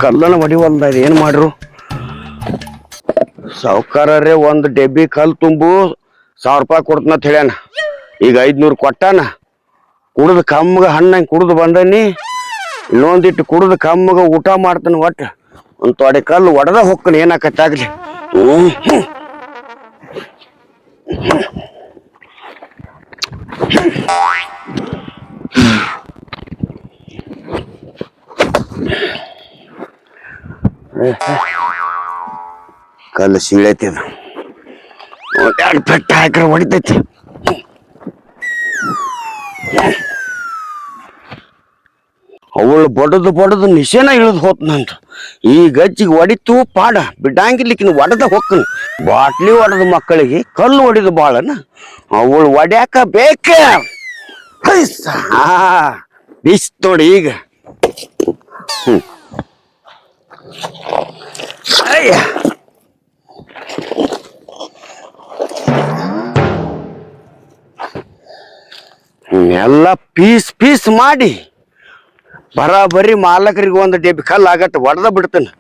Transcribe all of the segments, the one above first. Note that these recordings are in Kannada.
ಕಲ್ಲನ ಹೊಡಿವಲ್ದ ಏನ್ ಮಾಡ್ರು ಸಾವುಕಾರರೇ ಒಂದು ಡೆಬ್ಬಿ ಕಲ್ ತುಂಬು 1000 ರೂಪಾಯಿ ಕೊಡ್ತನಂತ ಹೇಳ್ಯಾನ. ಈಗ 500 ಕೊಟ್ಟಾನ. ಕುಡ್ದು ಕಮ್ಮಗ ಹಣ್ಣಂಗೆ ಕುಡ್ದು ಬಂದನಿ. ಇನ್ನೊಂದಿಟ್ಟು ಕುಡ್ದು ಕಮ್ಮಗ ಊಟ ಮಾಡ್ತಾನ. ಒಟ್ಟು ಒಂದು ತೊಡೆ ಕಲ್ಲು ಒಡೆದ ಹೋಗ್ತಾನೆ ಏನಾಕತ್ತಾಗ್ಲಿ. ಕಲ್ಲು ಸೀಳೈತಿ ಅದು. 2 ಪೆಟ್ಟ ಹಾಕ್ರೆ ಹೊಡಿತೈತಿ. ಅವಳು ಬಡದು ನಿಶೆನ ಇಳಿದು ಹೋತ್ನಂತ. ಈ ಗಜ್ಜಿಗೆ ಹೊಡಿತು ಪಾಡ ಬಿಡಂಗಿರ್ಲಿಕ್ಕಿನ ಒಡೆದ ಹೊಕ್ಕನು. ಬಾಟ್ಲಿ ಹೊಡೆದ ಮಕ್ಕಳಿಗೆ ಕಲ್ಲು ಹೊಡಿದು ಬಾಳನ ಅವಳು ಒಡ್ಯಾಕ ಬೇಕ. ಬಿಸ್ ನೋಡಿ ಈಗ. ಅಯ್ಯ ಎಲ್ಲ ಪೀಸ್ ಮಾಡಿ ಬರಾಬರಿ ಮಾಲಕರಿಗೆ ಒಂದು ಡೆಬ್ಬಿ ಕಲ್ಲು ಆಗತ್ತೆ ಒಡೆದ ಬಿಡ್ತಾನೆ.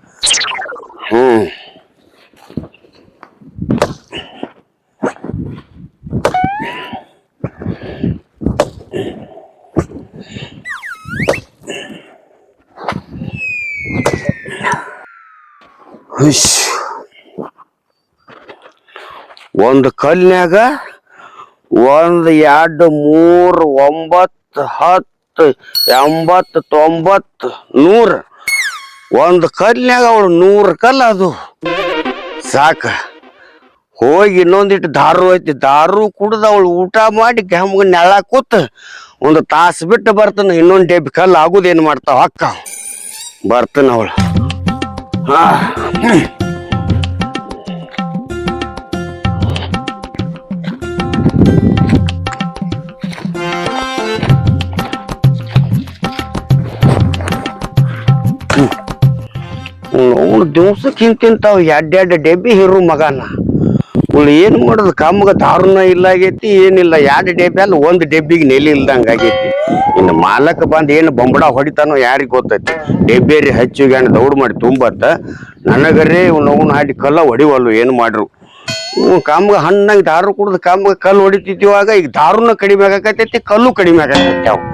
ಒಂದು ಕಲ್ನ್ಯಾಗ 1 2 3 9 10 80 90 100 ಒಂದು ಕಲ್ನ್ಯಾಗ ಅವಳು 100 ಕಲ್ಲು ಅದು ಸಾಕ. ಹೋಗಿ ಇನ್ನೊಂದಿಟ್ಟು ದಾರು ಐತಿ. ದಾರು ಕುಡ್ದು ಅವಳು ಊಟ ಮಾಡಿ ಗಮ್ಗ ನೆಳ ಕೂತ 1 ತಾಸು ಬಿಟ್ಟು ಬರ್ತಾನ. ಇನ್ನೊಂದು ಡೆಬ್ಬಿ ಕಲ್ಲು ಆಗುದೇನು ಮಾಡ್ತಾವ ಅಕ್ಕ ಬರ್ತಾನ ಅವಳು. ಅವಳು ದಿವ್ಸಕ್ಕೆ ಹಿಂತಿಂತಾವ್ 2 ಡೆಬ್ಬಿ ಹಿರು ಮಗನ. ಅವಳು ಏನು ಮಾಡೋದು ಕಮ್ಮಗ ದಾರುನ ಇಲ್ಲಾಗೈತಿ ಏನಿಲ್ಲ. 2 ಡೆಬ್ಬಿ ಅಲ್ಲ 1 ಡೆಬ್ಬಿಗೆ ನೆಲೆ ಇಲ್ದಂಗ ಆಗೈತಿ. ಇನ್ನು ಮಾಲಕ ಬಂದು ಏನು ಬೊಂಬಡ ಹೊಡಿತಾನೋ ಯಾರಿಗೆ ಗೊತ್ತೈತಿ. ಡೆಬ್ಬೇರಿ ಹಚ್ಚಿಗೆ ದೌಡ್ ಮಾಡಿ ತುಂಬತ್ತ ನನಗರೇ ನೋವು ಹಾಡಿ ಕಲ್ಲ ಹೊಡಿವಲ್ಲು ಏನು ಮಾಡ್ರು. ಕಮ್ಗ ಹಣ್ಣಂಗೆ ದಾರು ಕುಡ್ದು ಕಮ್ಗ ಕಲ್ಲು ಹೊಡಿತಿದ್ದಿವಾಗ ಈಗ ದಾರುನ ಕಡಿಮೆ ಆಗಾಕತೈತಿ ಕಲ್ಲು ಕಡಿಮೆ ಆಗಾಕೈತಿ. ಅವು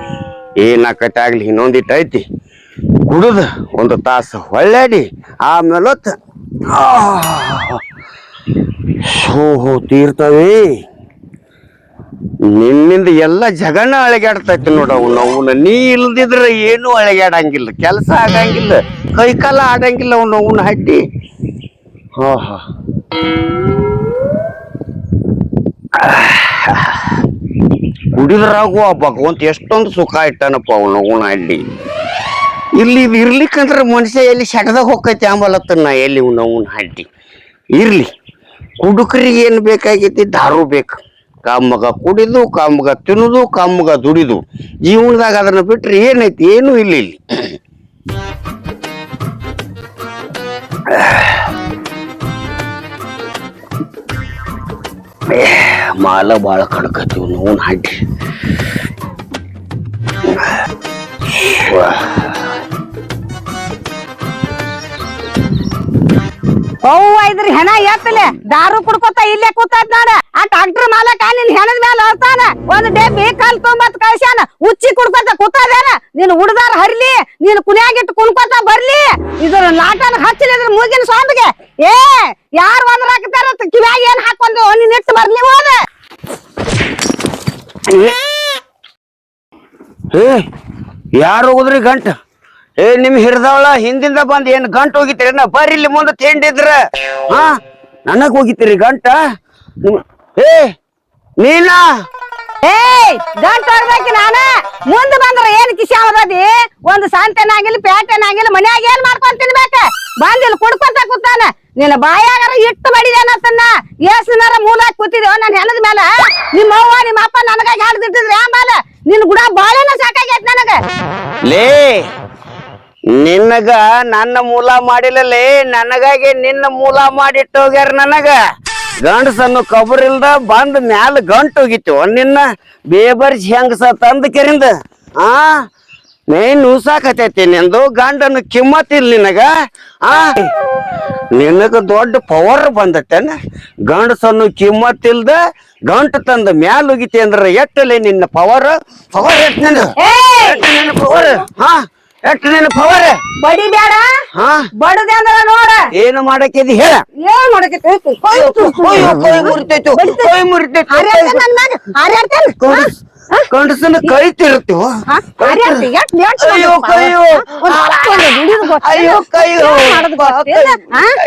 ಏನಾಕೈತಿ ಆಗ್ಲಿ ಇನ್ನೊಂದಿಟ್ಟು ಐತಿ ಕುಡ್ದ 1 ತಾಸು ಹೊಳ್ಳಾಡಿ ಆಮೇಲೆ ಹೋ ತೀರ್ತವೆ. ನಿನ್ನಿಂದ ಎಲ್ಲ ಜಗನ ಅಳಗ್ಯಾಡ್ತೈತಿ ನೋಡವ್ನ. ನೀ ಇಲ್ದಿದ್ರೆ ಏನು ಅಳಗ್ಯಾಡಂಗಿಲ್ಲ, ಕೆಲಸ ಆಗಂಗಿಲ್ಲ, ಕೈಕಾಲ ಆಡಂಗಿಲ್ಲ ಅವನ ಹಡ್ಡಿ. ಕುಡಿದ್ರಾಗು ಆ ಭಗವಂತ ಎಷ್ಟೊಂದು ಸುಖ ಇಟ್ಟಾನಪ್ಪ ಅವನ ಹಡ್ಡಿ. ಇಲ್ಲಿ ಇರ್ಲಿಕ್ಕಂದ್ರೆ ಮನುಷ್ಯ ಎಲ್ಲಿ ಶಟದಾಗ ಹೋಗ್ತೈತಿ ಆಂಬಲತ್ತನ್ನ ಎಲ್ಲಿ ಅವನ ಹಡ್ಡಿ ಇರ್ಲಿ. ಕುಡುಕರಿಗೆ ಏನು ಬೇಕಾಗೈತಿ? ದಾರು ಬೇಕು. ಕಮ್ಮಗ ಕುಡಿದು ಕಮ್ಮಗ ತಿನ್ನುದು ಕಮ್ಮಗ ದುಡಿದು ಜೀವನದಾಗ ಅದನ್ನ ಬಿಟ್ರೆ ಏನೈತಿ? ಏನು ಇಲ್ಲ. ಇಲ್ಲಿ ಮಾಲ ಬಾಳ ಕಡ್ಕತ್ತೀವ್ ನೋನ್ ಹಾಕಿ. ಅವ್ವ ಇದ್ರ ಹೆಣ ಎತ್ತಲೆ ದಾರು ಕುಡ್ಕೋತ ಇಲ್ಲೇ ಕೂತಾದ್ ನೋಡ. ಆ ಟ್ರಾಕ್ಟರ್ ಮಾಲಕ ನಿನ್ ಹೆಣದ ಮೇಲೆ ಹೋಗ್ತಾನ. 1 ಡೆಬ್ಬಿ ಕಲ್ ತುಂಬತ್ ಕಳ್ಸ್ಯಾನ. ಉಚ್ಚಿ ಕುಡ್ಕೋತ ಕೂತಾದೇನ? ನೀನ್ ಉಡ್ದಾರ ಹರ್ಲಿ, ನೀನ್ ಕುನ್ಯಾಗಿಟ್ಟು ಕುಣ್ಕೋತ ಬರ್ಲಿ. ಇದ್ರ ಲಾಟನ್ ಹಚ್ಚಲಿದ್ರ ಮೂಗಿನ ಸೌಂಡ್ಗೆ ಯಾರು ಒಂದ್ರಾಕತಾರ ಕಿವ್ಯಾಗ ಏನ್ ಹಾಕೊಂಡು ನೀನ್ ಇಟ್ಟು ಬರ್ಲಿ ಹೋದ. ಯಾರು ಹೋಗುದ್ರಿ ಗಂಟ? ನಿಮ್ ಹಿರಿದವಳ ಹಿಂದಿಂದ ಬಂದ್ ಏನ್ ಗಂಟ್ ಹೋಗಿತೀರಿ? ಬರ್ರಿ ಇಲ್ಲಿ ಮುಂದೆ ತಿಂಡಿದ್ರ ನನಗ್ ಹೋಗಿತೀರಿ ಗಂಟ? ನೀನಾ ಗಂಟ್ ಹೊಡ್ಬೇಕಿ ನಾನ ಮುಂದ್ ಬಂದ್ರ ಏನ್ ಕಿಸಿ ಅವದಿ? ಒಂದು ಸಂತೆನಾಗಿಲ್ಲ ಪೇಟೆನಾಗಿಲ್ಲ ಮನ್ಯಾಗ ಏನ್ ಮಾಡ್ಕೊಂಡ್ ತಿನ್ಬೇಕ? ಬಂದಿಲ್ಲ ಕುಡ್ಕೊಂತ ಕೂತಾನ. ನಿನ್ನ ಬಾಯಾಗಾರ ಇಟ್ಟು ಬಡಿದೇನತ್ತನ್ನ ಏಸನಾರ ಮೂಲಾಕ್ ಕೂತಿದೇವ ನನ್ ಹೆಣದ ಮೇಲೆ. ನಿಮ್ಮ ಅವ್ವ ನಿಮ್ಮ ಅಪ್ಪ ನನಗಾಗಿ ಹಾಡ್ದಿಟ್ಟಿದ್ರಿ ಆಮೇಲೆ ನಿನ್ ಗುಡ ಬಾಳೆನ ಸಾಕಾಗೈತ್ ನನಗ. ಲೇ ನಿನ್ನಗ ನನ್ನ ಮೂಲ ಮಾಡಿಲ್ಲಲೇ, ನನಗಾಗಿ ನಿನ್ನ ಮೂಲ ಮಾಡಿಟ್ಟು ಹೋಗ್ಯಾರ. ನನಗ ಗಂಡಸನ್ನು ಕಬರ್ ಇಲ್ದ ಬಂದ್ ಮ್ಯಾಲ ಗಂಟು ಹೋಗಿತ್ತು ನಿನ್ನ ಬೇಬರ್ಸಿ ಹೆಂಗಸ ತಂದ ಕೆರಿಂದ. ಮೇನ್ ನುಸಾಕತೈತಿ ನಿಂದು ಗಂಡನ ಕಿಮ್ಮತ್ ಇಲ್ಲ ನಿನಗ ಆ ನಿನಗ ದೊಡ್ಡ ಪವರ್ ಬಂದತ್ತೇನ ಗಂಡಸನ್ನು ಕಿಮ್ಮತ್ ಇಲ್ದ ಗಂಟು ತಂದ ಮ್ಯಾಲ ಹೋಗಿತಿ ಅಂದ್ರ ಎಟ್ಟಲೆ ನಿನ್ನ ಪವರ್ ಪವರ್ ಎಟ್ ನಿನ್ನ ಪವರ್ ಹಾ ಎಟ್ ನಿನ್ನ ಪವರ್ ಬಡಿ ಬೇಡ ಹಾ ಬಡದೆ ಅಂದ್ರ ನೋಡ ಏನು ಮಾಡಕ್ಕಿದಿ ಹೇಳ ಏನ್ ಮಾಡಕೈತಿ ಕೈ ಮುರಿತೈತು ಕೈ ಮುರಿತೈತು ಗಂಡಸನ ಕೈ ತಿರುತ್ತೀವ ಅಯ್ಯೋ ಕೈಯೋ ಅಯ್ಯೋ ಕೈಯೋ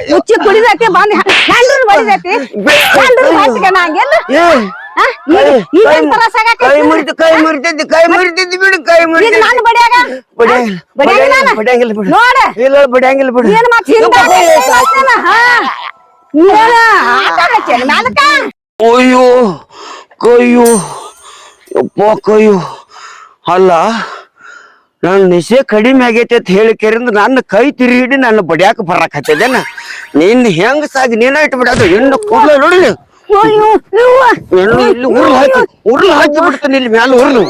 ಮುಚ್ಚಿ ಕುಡಿದೈತಿ ಬಂದ್ ಗಂಡನ್ ಬಡಿದೈತಿ ಕೈ ಮುರಿತು ಕೈ ಮುರಿತೈತಿ ಕೈ ಮುರಿತೈತಿ ಬಿಡು ಕೈ ಮುರಿತೈತಿ ನಾನು ಬಡಿಯಾಗ ಬಡಿಯಂಗಿಲ್ಲ ಬಿಡು ನೋಡ ಇಲ್ಲ ಬಡಿಯಂಗಿಲ್ಲ ಬಿಡು ಏನ್ ಮಾತ ಅಯ್ಯೋ ಕೈಯೋ ಯಪ್ಪ ಕೈಯೋ ಅಲ್ಲ ನನ್ನ ನಿಶೆ ಕಡಿಮೆ ಆಗೈತೆ ಅಂತ ಹೇಳಿಕೆರಿಂದ ನನ್ನ ಕೈ ತಿರುಗಿಡಿ ನನ್ನ ಬಡಿಯಾಕ ಬರಾಕ್ ಹತ್ತದೇನ ನಿನ್ನ ಹೆಂಗ್ ಸಾಗಿ ನೀನ ಇಟ್ಬಿಡೋದು ಇನ್ನು ಕೂದಲ ನೋಡಿ ಇಲ್ಲಿ ಉರ್ಲು ಹಾಕಿ ಬಿಡ್ತಾನೆ ಇಲ್ಲಿ ಮ್ಯಾಲ ಉರ್ಲು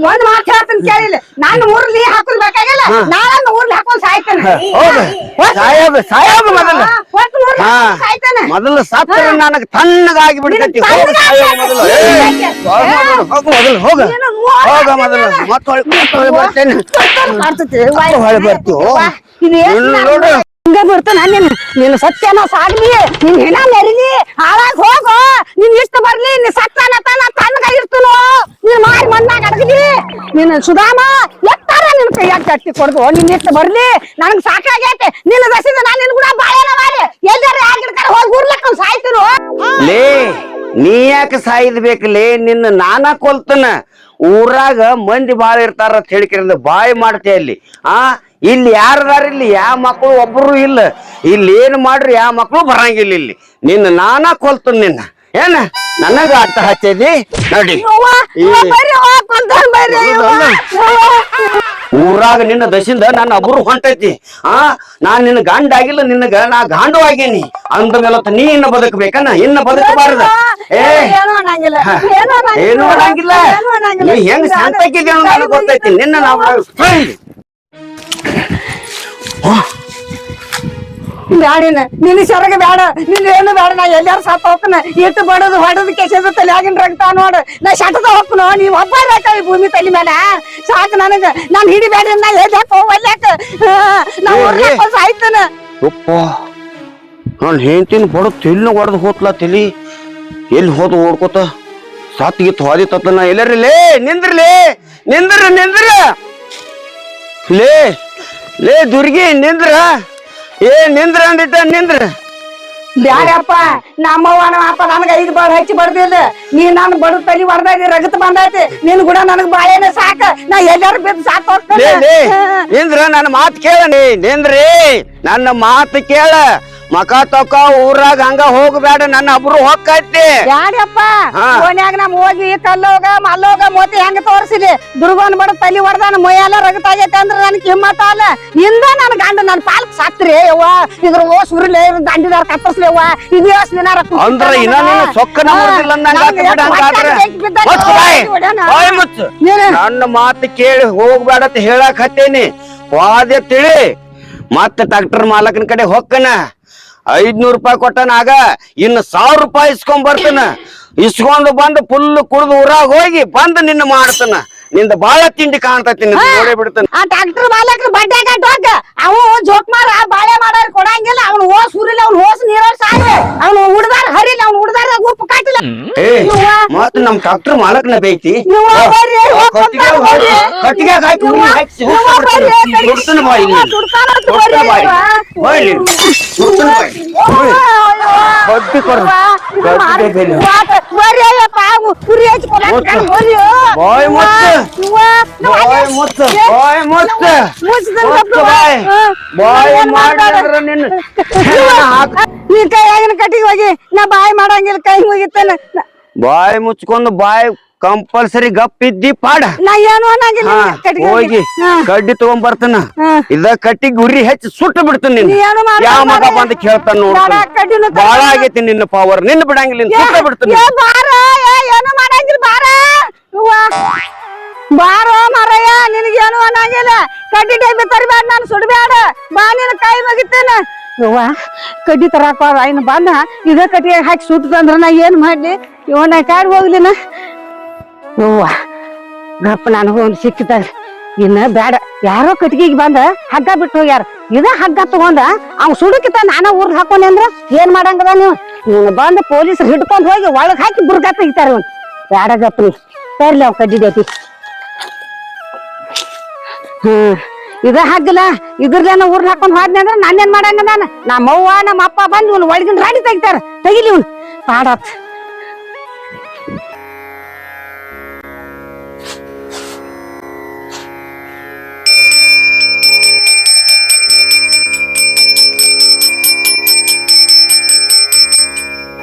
ಒಂದ್ ಮಾತು ಹೇಳ್ತೀನಿ ಕೇಳಿಲ್ಲ ನಾನು ಊರ್ಲಿ ಹಾಕಲ್ ಬೇಕಾಗಿಲ್ಲ ನಾನು ಊರ್ಲಿ ಹಾಕೊಂಡ್ ಸಾಯ್ತೇನೆ ಸಾಯಬ ಸಾಯಬ ಮೊದಲ ಮೊದಲು ಸತ್ತ ನನಗೆ ತಣ್ಣಗಾಗಿ ಬಿಡ್ತೈತಿ ಮೊದಲು ಹೋಗ ಹೋಗ ಮೊದಲು ಮತ್ತೆ ಬರ್ತೇನೆ ಬರ್ತೀವಿ ನೋಡು ಹಿಂಗ ಬಿಡ್ತಾನ ನೀನು ಸತ್ಯನ ಸಾಗ್ಲಿ ನಿನ್ ಹೆಣ ಮೆರಿಲಿ ಹಾಳಾಗ್ ಹೋಗು ನಿನ್ ಇಷ್ಟ ಬರ್ಲಿ ನೀ ಸತ್ತಾನ ತಣ್ಣಗಾಗಿರ್ತನು ನೀನ್ ಮಾರಿ ಮಣ್ಣಾಗ ಅಡಗದಿ ನೀನ್ ಸುಧಾಮ ಎತ್ತಾರ ನಿನ್ ಕೈಯಾಗ ಕಟ್ಟಿ ಕೊಡ್ದು ನಿನ್ ಇಷ್ಟ ಬರ್ಲಿ ನನಗ್ ಸಾಕಾಗೈತೆ ನಿನ್ನ ದಸಿದ ನಾನ್ ನಿನ್ ಕೂಡ ಬಾಳೆನ ಮಾಡಿ ಎಲ್ಲಾರ ಆಗಿಡ್ತಾರ ಹೋಗಿ ಊರ್ಲಕ್ಕ ಸಾಯ್ತಿರು ಲೇ ನೀ ಯಾಕೆ ಸಾಯಿದ್ಬೇಕಲೇ ನಿನ್ನ ನಾನಾ ಕೊಲ್ತನ ಊರಾಗ ಮಂದಿ ಬಾಳ ಇರ್ತಾರ ಅಂತ ಹೇಳಿಕಿರಿಂದ ಬಾಯಿ ಮಾಡ್ತೇ ಅಲ್ಲಿ ಆ ಇಲ್ಲಿ ಯಾರದಾರ ಇಲ್ಲಿ ಯಾವ ಮಕ್ಕಳು ಒಬ್ರು ಇಲ್ಲ ಇಲ್ಲಿ ಏನ್ ಮಾಡ್ರಿ ಯಾವ ಮಕ್ಕಳು ಬರಂಗಿಲ್ಲ ಇಲ್ಲಿ ನಿನ್ನ ನಾನಾ ಕೊಲ್ತನ ನಿನ್ನ ಏನ ನನಗ ಅರ್ಥ ಹಚ್ಚಿದಿ ನೋಡಿ ಊರಾಗ ನಿನ್ನ ದಶಿಂದ ನನ್ನ ಒಬ್ರು ಹೊಂಟೈತಿ ನಾನ್ ನಿನ್ನ ಗಂಡ ಆಗಿಲ್ಲ ನಿನಗ ನಾ ಗಾಂಡು ಆಗೇನಿ ಅಂದ ಮೇಲೆ ನೀ ಇನ್ನ ಬದುಕಬೇಕನ್ನ ಇನ್ನ ಬದುಕಬಾರದ ಏನು ಮಾಡಂಗಿಲ್ಲ ನೀ ಹೆಂಗ್ ಶಾಂತಕ್ಕಿದೆ ನನಗೆ ಗೊತ್ತೈತಿ ನಿನ್ನ ನಾವು ಬ್ಯಾಡಿನ ನಿನ್ನ ಸೆರಗ ಬೇಡ ನಿನ್ನ ಏನು ಬೇಡ ನಾ ಎಲ್ಲಾರು ಸಾಪ ಹೋಗ್ತಾನ ಇಟ್ಟು ಬಡದು ಹೊಡದು ಕೆಸದ ತಲೆ ಆಗಿನ ರಕ್ತ ನೋಡ ನಾ ಶಟದ ಹೋಗ್ನು ನೀವ್ ಒಬ್ಬ ಈ ಭೂಮಿ ತಲೆ ಮೇಲೆ ಸಾಕು ನನಗ ನಾನ್ ಹಿಡಿಬೇಡ ನಾ ಎಲ್ಲಾಕ ಹೋಗ್ಯಾಕ ನಾ ಸಾಯ್ತಾನ ಯಪ್ಪ ನಾನು ಹೆಂಡತಿನ ಬಡ ತೆಲಿನ ಹೊಡೆದು ಹೋತ್ಲಾ ತಲಿ ಎಲ್ಲಿ ಹೋದ ಓಡ್ಕೋತ ಸಾತ್ಗಿತ್ತು ಹೋದಿ ತತ್ತನ ಎಲ್ಲರಿ ಲೇ ನಿಂದ್ರಲೇ ನಿಂದ್ರ ಲೇ ಲೇ ದುರ್ಗಿ ನಿಂದ್ರ ನಿಂದ್ರ ಅಂದಿಟ್ಟ ನಿಂದ್ರ ಬ್ಯಾಡಪ್ಪ ನಮ್ಮವ್ವನ ಅಪ್ಪ ನನಗ 5 ಬಾಳ ಹಚ್ಚಿ ಬಡ್ದಿಲ್ಲ ನೀ ನನ್ ಬಡ ತಲಿ ಹೊಡೆದೈತಿ ರಗತ್ ಬಂದೈತಿ ನಿನ್ ಕೂಡ ನನಗ್ ಬಾಳೆನ ಸಾಕ ನಾ ಎಲ್ಲಾರು ಬಿದ್ದು ಸಾಕ ಹೋಗ್ತೇನೆ ನಿಂದ್ರ ನನ್ನ ಮಾತು ಕೇಳ ನಿಂದ್ರಿ ನನ್ನ ಮಾತು ಕೇಳ ಮಕ ತಕ ಊರಾಗ ಹಂಗ ಹೋಗಬೇಡ ನನ್ನ ಒಬ್ರು ಹೋಗ್ಕೈತಿ ಬ್ಯಾಡಪ್ಪ ಓನ್ಯಾಗ ನಮ್ ಹೋಗಿ ಕಲ್ಲೋಗ ಮಲ್ಲೋಗ ಮೋತಿ ಹೆಂಗ ತೋರ್ಸಿಲಿ ದುರ್ಗನ್ ಬಡ ತಲಿ ಹೊಡೆದಾನ ಮೊಯ್ಯೆಲ್ಲ ರಗತ ಆಗೈತೆ ಅಂದ್ರ ನನ್ ಕಿಮ್ಮತ್ತ ಅಲ್ಲ ಇಂದ ನನ್ ಗಂಡ ನನ್ ಪಾಲಕ್ ಸಾತ್ರಿ ಯವ್ವ ಇದ್ರ ಓ ಸುರಿಲೆ ದಂಡಿದಾರ ಕತ್ತರ್ಸ್ಲಿ ಯವ್ವ ಇದು ಎಷ್ಟು ದಿನ ಅಂದ್ರ ಇನ್ನ ನೀನು ಸೊಕ್ಕನ ಮುರಿದಿಲ್ಲ ನನ್ನ ಮಾತು ಕೇಳಿ ಹೋಗ್ಬೇಡ ಅಂತ ಹೇಳಕ್ ಹತ್ತೇನಿ ವಾದ್ಯ ತಿಳಿ ಮತ್ತ ಟ್ರಾಕ್ಟರ್ ಮಾಲಕನ ಕಡೆ ಹೊಕ್ಕನ 500 ರೂಪಾಯಿ ಕೊಟ್ಟನಾಗ ಇನ್ನು 1000 ರೂಪಾಯಿ ಇಸ್ಕೊಂಡ್ ಬರ್ತನ ಇಸ್ಕೊಂಡು ಬಂದು ಫುಲ್ ಕುಡ್ದು ಊರಾಗ ಹೋಗಿ ಬಂದು ನಿನ್ನ ಮಾಡ್ತಾನ ನಿಂದ ಬಾಳ ತಿಂಡಿ ಕಾಣ್ತೈತಿ ನೋಡೇ ಬಿಡ್ತಾನ ಆ ಟ್ರಾಕ್ಟರ್ ಮಾಲಕರು ಬಡ್ಡೆ ಕಟ್ಟೋಕ ಅವು ಜೋಕ್ ಮಾರ ಬಾಳೆ ಮಾಡೋರ್ ಕೊಡಂಗಿಲ್ಲ ಅವ್ನು ಹೋಸ್ ಸುರಿಲ್ಲ ಅವ್ನು ಹೋಸ್ ನೀರೋರ್ ಸಾಯ್ವೆ ಅವ್ನು ಹುಡ್ದಾರ ಹರಿಲ್ಲ ಅವ್ನು ಹುಡ್ದಾರ ಉಪ್ಪು ಕಾಟಿಲ್ಲ ಮತ್ತ ನಮ್ ಟ್ರಾಕ್ಟರ್ ಮಾಲಕನ ಬೈತಿ ಕಟ್ಟಿಗೆ ನೀ ಕೈಯಾಗಿನ ಕಟ್ಟಿಗೆ ಹೋಗಿ ನಾ ಬಾಯಿ ಮಾಡಂಗಿಲ್ಲ ಕೈ ಮುಗಿತಾನ ಬಾಯಿ ಮುಚ್ಕೊಂಡು ಬಾಯಿ ಕಂಪಲ್ಸರಿ ಗಪ್ ಇದ್ದಿ ಪಾಡ. ನಾ ಏನು ಅನ್ನಂಗಿಲ್ಲ ಹಾ, ಕಟ್ಗೆ ಹೋಗಿ ಹಾ. ಕಡ್ಡಿ ತಗೊಂಡ್ ಬರ್ತಾನ. ಹಾ. ಇದ ಕಟ್ಟಿಗೆ ಉರಿ ಹೆಚ್ಚಿ ಸುಟ್ಟು ಬಿಡ್ತಾನ ನೀ ಏನು ಮಾಡ್ಬೇಡ ಯಾವ ಮಗ ಮಾರಾಯ. ಬಂದ್ ಕೇಳ್ತಾನ ನೋಡ್ತಾನ. ಬೇಡ, ಕಡ್ಡಿನೂ ತಗೊಂಡ್ ಬಾಳ ಬಾ. ಆಗೈತಿ ನಿನ್ನ ಪವರ್, ನಿನ್ನ ಬಿಡಂಗಿಲ್ಲ, ಸುಟ್ಟ ಬಿಡ್ತಾನ. ಏ ಬಾರ, ಏನು ಮಾಡಂಗಿಲ್ಲ ಬಾರ. ಅವ್ವ. ಬಾರೋ ಮಾರಯ್ಯ, ನಿನಗೇನು ಅನ್ನಂಗಿಲ್ಲ. ಕಡ್ಡಿ ಡಬ್ಬಿ ತರಬೇಡ, ನಾನು ಸುಡಬೇಡ. ಬಾ, ನಿನ್ನ ಕೈ ಮುಗಿತೇನೆ. ಯವ್ವ, ಕಡ್ಡಿ ತರಾಕ ಇನ್ನು ಬಂದ ಇದ ಕಟ್ಟಿಗೆ ಹಾಕಿ ಸುಟ್ಟದಂದ್ರ ನಾ ಏನ್ ಮಾಡ್ಲಿ? ಇವನ ಕಾಡ್ ಹೋಗ್ಲಿನ. ಯವ್ವ, ಗಪ್ಪ ನನಗೂ ಒಂದು ಸಿಕ್ಕಿದಾಗ ಇನ್ನ ಬೇಡ. ಯಾರೋ ಕಟ್ಟಿಗೆಗೆ ಬಂದ ಹಗ್ಗ ಬಿಟ್ಟು ಹೋಗ್ಯಾರ. ಇದ ಹಗ್ಗ ತಗೊಂಡ ಅವ್ ಸುಡಕಿತ ನಾನ ಊರ್ಗ್ ಹಾಕೊಂಡೆ ಅಂದ್ರ ಏನ್ ಮಾಡಂಗದ ನೀವು? ನೀನು ಬಂದ ಪೊಲೀಸರು ಹಿಡ್ಕೊಂಡ್ ಹೋಗಿ ಒಳಗ್ ಹಾಕಿ ಬುರ್ಗ ತೆಗಿತಾರ. ಇವ್ನು ಬೇಡ ಗಪ್ಪ, ನೀ ತರ್ಲಿ ಅವ್ ಕಡ್ಡಿ ಡಬ್ಬಿ. ಇದ ಹಗ್ಗಲ್ಲ, ಇದ್ರಲ್ಲೇನ ಊರ್ನ ಹಾಕೊಂಡ್ ಹೋದ್ನಿ ಅಂದ್ರ ನಾನೇನ್ ಮಾಡಂಗ? ನಮ್ಮ ಅವ್ವ ನಮ್ಮ ಅಪ್ಪ ಬಂದ್ ಇವ್ನು ಒಳಗಿನ ರಾಡಿ ತೆಗಿತಾರ. ತೆಗಿಲಿ ಇವ್ನು ಪಾಡತ್.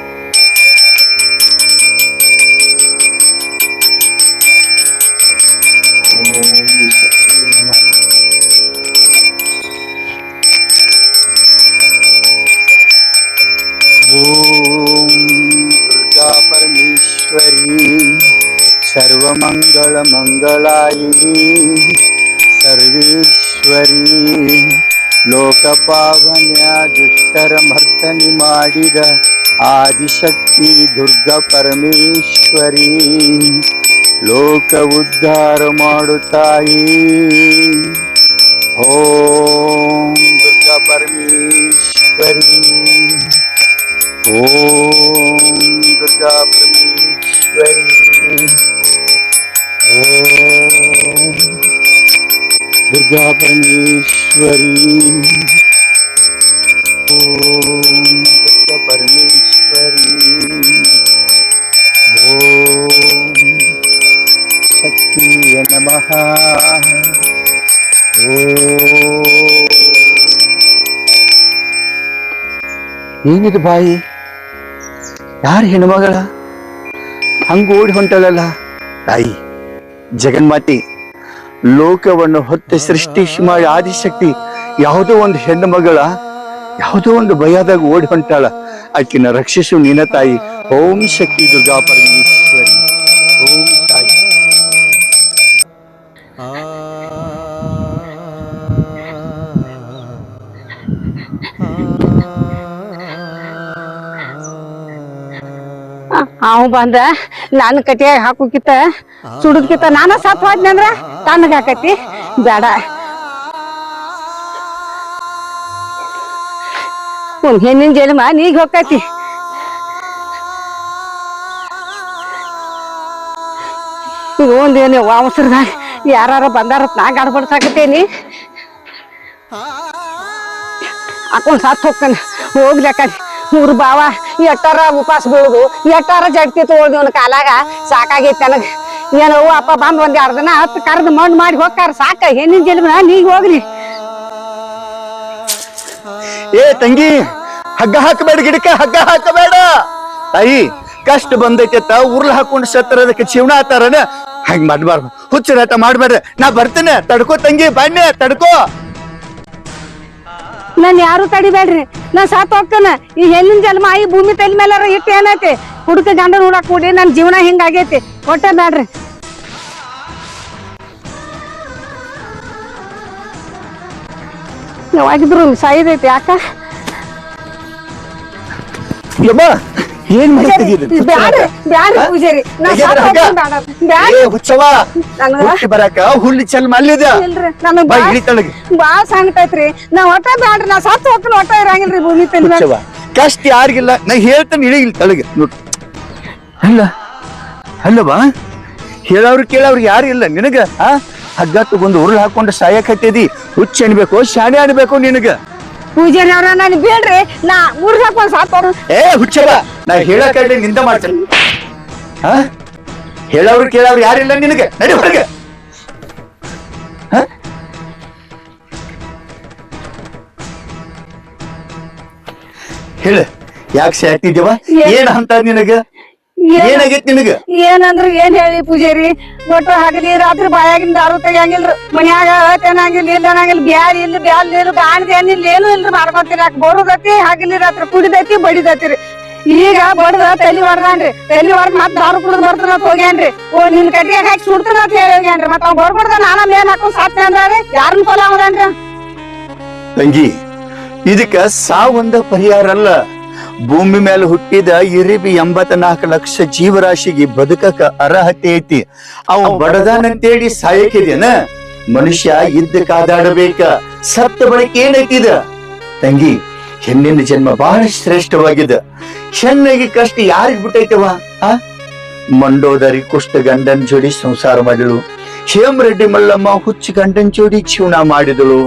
ಓಂ ದುರ್ಗಾ ಪರಮೇಶ್ವರಿ ಸರ್ವಮಂಗಳ ಮಂಗಳಾಯಿನಿ ಸರ್ವೇಶ್ವರಿ ಲೋಕಪಾವನ್ಯ ದುಷ್ಟರ ಮರ್ದನಿ ಮಾಡಿದ ಆದಿಶಕ್ತಿ ದುರ್ಗಾ ಪರಮೇಶ್ವರಿ ಲೋಕ ಉದ್ಧಾರ ಮಾಡುತ್ತಾಯಿ. ಓಂ ದುರ್ಗಾ ಪರಮೇಶ್ವರಿ, ಓಂ ದುರ್ಗಾ ಪರಮೇಶ್ವರಿ, ಓಂ ದುರ್ಗಾ ಪರಮೇಶ್ವರಿ, ಓಂ ದುರ್ಗಾ ಪರಮೇಶ್ವರಿ, ಓಂ ಶಕ್ತಿಯ ನಮಃ. ಏನಿದು ಬಾಯಿ? ಯಾರು ಹೆಣ್ಮಗಳ ಹಂಗ ಓಡಿ ಹೊಂಟಳಲ್ಲ? ತಾಯಿ ಜಗನ್ಮಾತೆ, ಲೋಕವನ್ನು ಹೊತ್ತ ಸೃಷ್ಟಿ ಮಾಡಿ ಆದಿಶಕ್ತಿ ಯಾವುದೋ ಒಂದು ಹೆಣ್ಣು ಮಗಳ ಯಾವುದೋ ಒಂದು ಭಯದಾಗ ಓಡಿ ಹೊಂಟಾಳ. ಆಕಿನ ರಕ್ಷಿಸು ನೀನ ತಾಯಿ. ಓಂ ಶಕ್ತಿ ದುರ್ಗಾ ಪರಮೇಶ್ವರಿ, ಓಂ ತಾಯಿ. ಅವ್ ಬಂದ ನಾನು ಕಟ್ಟಿಯಾಗ ಹಾಕೋಕಿತ್ತ ಸುಡದ್ಕಿತ್ತ ನಾನ ಸತ್ ಹೋದ್ನಿ ಅಂದ್ರ ತಣ್ಣಗ ಆಕತಿ. ಬೇಡ, ಒಂದ್ ಹೆಣ್ಣಿನ ಜನ್ಮ ನೀಗ್ ಹೋಗತಿ. ಈಗ ಒಂದೇನು ಅವಸರದಾಗ ಯಾರು ಬಂದಾರ ನಾ ಗಡ್ಬಡ್ಸಾಕತ್ತೇನಿ. ಹಾಕೊಂಡ್ ಸತ್ ಹೋಗ್ತಾನ. ಹೋಗ್ಲಕ್ಕ ಮೂರು ಬಾವ ಎಟ್ಟಾರ ಉಪವಾಸ ಬೀಳುದು, ಎಟ್ಟಾರ ಜಡ್ತಿ ತಗೊಳ್ದು ಅವ್ನ ಕಾಲಾಗ ಸಾಕಾಗೈತಿ ನನಗ. ಏನೋ ಅಪ್ಪ ಬಂದ್ ಒಂದ್ 2 ದಿನ ಹತ್ತು ಕರ್ದು ಮಣ್ಣು ಮಾಡಿ ಹೋಗ್ತಾರ. ಸಾಕ ಹೆಣ್ಣಿನ ಜನ್ಮ ನೀಗ್ ಹೋಗ್ಲಿ. ಏ ತಂಗಿ, ಹಗ್ಗ ಹಾಕಬೇಡ ಗಿಡಕ್ಕ, ಹಗ್ಗ ಹಾಕಬೇಡ. ತಾಯಿ ಕಷ್ಟ ಬಂದೈತೆ ಉರ್ಲ್ ಹಾಕೊಂಡು ಸತ್ತರದಕ್ಕೆ ಜೀವನ ಆತಾರನ. ಹಂಗ ಮಾಡ್ಬಾರ್ದು, ಹುಚ್ಚರಾಟ ಮಾಡ್ಬೇಡ್ರಿ. ನಾ ಬರ್ತೇನೆ, ತಡ್ಕೋ ತಂಗಿ, ಬನ್ನಿ ತಡ್ಕೋ. ನನ್ ಯಾರು ತಡಿಬೇಡ್ರಿ, ನಾ ಸಾತ್ ಹೋಗ್ತೇನೆ. ಈ ಹೆಣ್ಣಿನ ಜನ್ಮ ಈ ಭೂಮಿ ತಲೆ ಮೇಲಾರ ಇಟ್ಟು ಏನೈತಿ? ಹುಡುಕ ಗಂಡ ನೋಡಕ್ ಕೂಡಿ ನನ್ ಜೀವನ ಹಿಂಗಾಗೈತಿ. ಒಟ್ಟ ಬ್ಯಾಡ್ರಿ. ಯಾವಾಗಿದ್ರು ಸಾಯ್ದೈತಿ ಯಾಕ? ಯಮ್ಮ ಏನ್ ಮಾಡ್ತಿದ್ದೀರಿ? ಬ್ಯಾಡ್ರಿ ಬ್ಯಾಡ್ರಿ ಪೂಜಾರಿ, ನಾ ಸಾತ್ ಹೋಗ್ತೇನೆ. ಬ್ಯಾಡ್ರಿ. ಏ ಹುಚ್ಚವ, ಹುಟ್ಟಿ ಬರಾಕ ಹುಲ್ಲು ಚಲ್ ಮಲ್ಲಿದ ಇಲ್ರಿ, ನನಗ್ ಬಾ ಹಿಡಿತಳಗೆ. ಬಾಳ ಸಂಗತೈತ್ರಿ. ನಾ ಒಟ್ಟ ಬ್ಯಾಡ್ರಿ, ನಾ ಸತ್ ಹೋಗ್ತೇನೆ. ಒಟ್ಟ ಇರಂಗಿಲ್ರಿ ಭೂಮಿ ತಲೆ ಮೇಲೆ. ಹುಚ್ಚವ, ಕಷ್ಟ ಯಾರಿಗಿಲ್ಲ, ನಾ ಹೇಳ್ತೇನೆ ಇಳಿಗಿಲ್ಲ ತಳಗೆ. ನೋಡ್ ಅಲ್ಲ ಅಲ್ಲವಾ, ಹೇಳವ್ರು ಕೇಳವ್ರು ಯಾರು ಇಲ್ಲ ನಿನಗ. ಹಗ್ಗ ತಗೊಂಡು ಉರುಳು ಹಾಕೊಂಡು ಸಾಯಕತ್ತೇದಿ. ಹುಚ್ಚ ಅನ್ಬೇಕು, ಶಾಣೆ ಅನ್ಬೇಕು ನಿನಗ. ಪೂಜಾರಿ ಅವ್ರ ನನ್ ಬೇಡ್ರಿ, ನಾ ಊರ್ಗ್ ಹಾಕೊಂಡ್ ಸಾತ್. ಏ ಹುಚ್ಚವ, ನಾ ಹೇಳಕ ನಿಂದ ಮಾಡ್ತೇನೆ. ಹೇಳವ್ರು ಕೇಳವ್ರು ಯಾರಿಲ್ಲ ನಿನಗೆ. ನಡಿ ಹೊರಗೆ. ಹೇಳ, ಯಾಕೆ ಸಾಯ್ತಿದ್ದೇವ? ಏನ್ ಅಂತ ನಿನಗ? ಏನಾಗೈತಿ ನಿನಗ? ಏನಂದ್ರ ಏನ್ ಹೇಳಿ ಪೂಜಾರಿ, ಒಟ್ಟು ಹಗಲಿ ರಾತ್ರಿ ಬಾಯಾಗಿನ ದಾರು ತೆಗಿಯಂಗಿಲ್ರಿ, ಮನ್ಯಾಗ ತಿನ್ನಂಗಿಲ್ಲ, ಇಲ್ಲ ಅನ್ನಂಗಿಲ್ಲ, ಬ್ಯಾಲ್ ಇಲ್ಲ ಬ್ಯಾಲ್ ಇಲ್ಲ ಗಾಣದ ಏನಿಲ್ಲ, ಏನು ಇಲ್ರಿ ಮಾಡ್ಕೊತೀರಿ. ಬರುದೈತಿ ಹಗಲಿ ರಾತ್ರಿ ಕುಡಿದೈತಿ ಬಡಿದೈತಿರಿ. ಈಗ ಬಡದ ತಲಿ ಹೊಡ್ದಾನ್ರಿ, ತಲಿ ಹೊಡ್ದ್ ಮತ್ ದಾರು ಕುಡಿದ್ ಬರ್ತಾನ ಹೋಗ್ಯಾನ್ರಿ. ಓ ನಿನ್ ಕಟ್ಟಿಗೆ ಹಾಕಿ ಸುಡ್ತಾನ ಅಂತ ಹೇಳಿ ಹೋಗ್ಯಾನ್ರಿ. ಮತ್ ಅವ್ ಬರ್ಬಾರ್ದ ನಾನ ಮೇನ್ ಹಾಕೊಂಡ್ ಸಾಕ್ತೆ ಅಂದ್ರಿ, ಯಾರನ್ನ ಫಲ ಅವದನ್ರಿ? ತಂಗಿ, ಇದಕ್ಕ ಸಾವೊಂದ ಪರಿಹಾರ ಅಲ್ಲ. ಭೂಮಿ ಮೇಲೆ ಹುಟ್ಟಿದ ಇರಿಬಿ 84 ಲಕ್ಷ ಜೀವರಾಶಿಗೆ ಬದುಕಕ ಅರ್ಹತೆ ಐತಿ. ಅವ್ ಬಡದಾನಂತೇಳಿ ಸಾಯಕಿದೇನ? ಮನುಷ್ಯ ಇದ್ದ ಕಾದಾಡಬೇಕ, ಸತ್ತ ಬಳಿಕ ಏನೈತಿದ? ತಂಗಿ, ಹೆಣ್ಣಿನ ಜನ್ಮ ಬಹಳ ಶ್ರೇಷ್ಠವಾಗಿದೆ. ಹೆಣ್ಣಿಗೆ ಕಷ್ಟ ಯಾರಿಗ್ ಬಿಟ್ಟೈತವ? ಮಂಡೋದರಿ ಕುಷ್ಠ ಗಂಡನ್ ಜೋಡಿ ಸಂಸಾರ ಮಾಡಿದಳು. ಹೇಮರೆಡ್ಡಿ ಮಲ್ಲಮ್ಮ ಹುಚ್ಚ ಗಂಡನ್ ಜೋಡಿ ಜೀವನ ಮಾಡಿದಳು.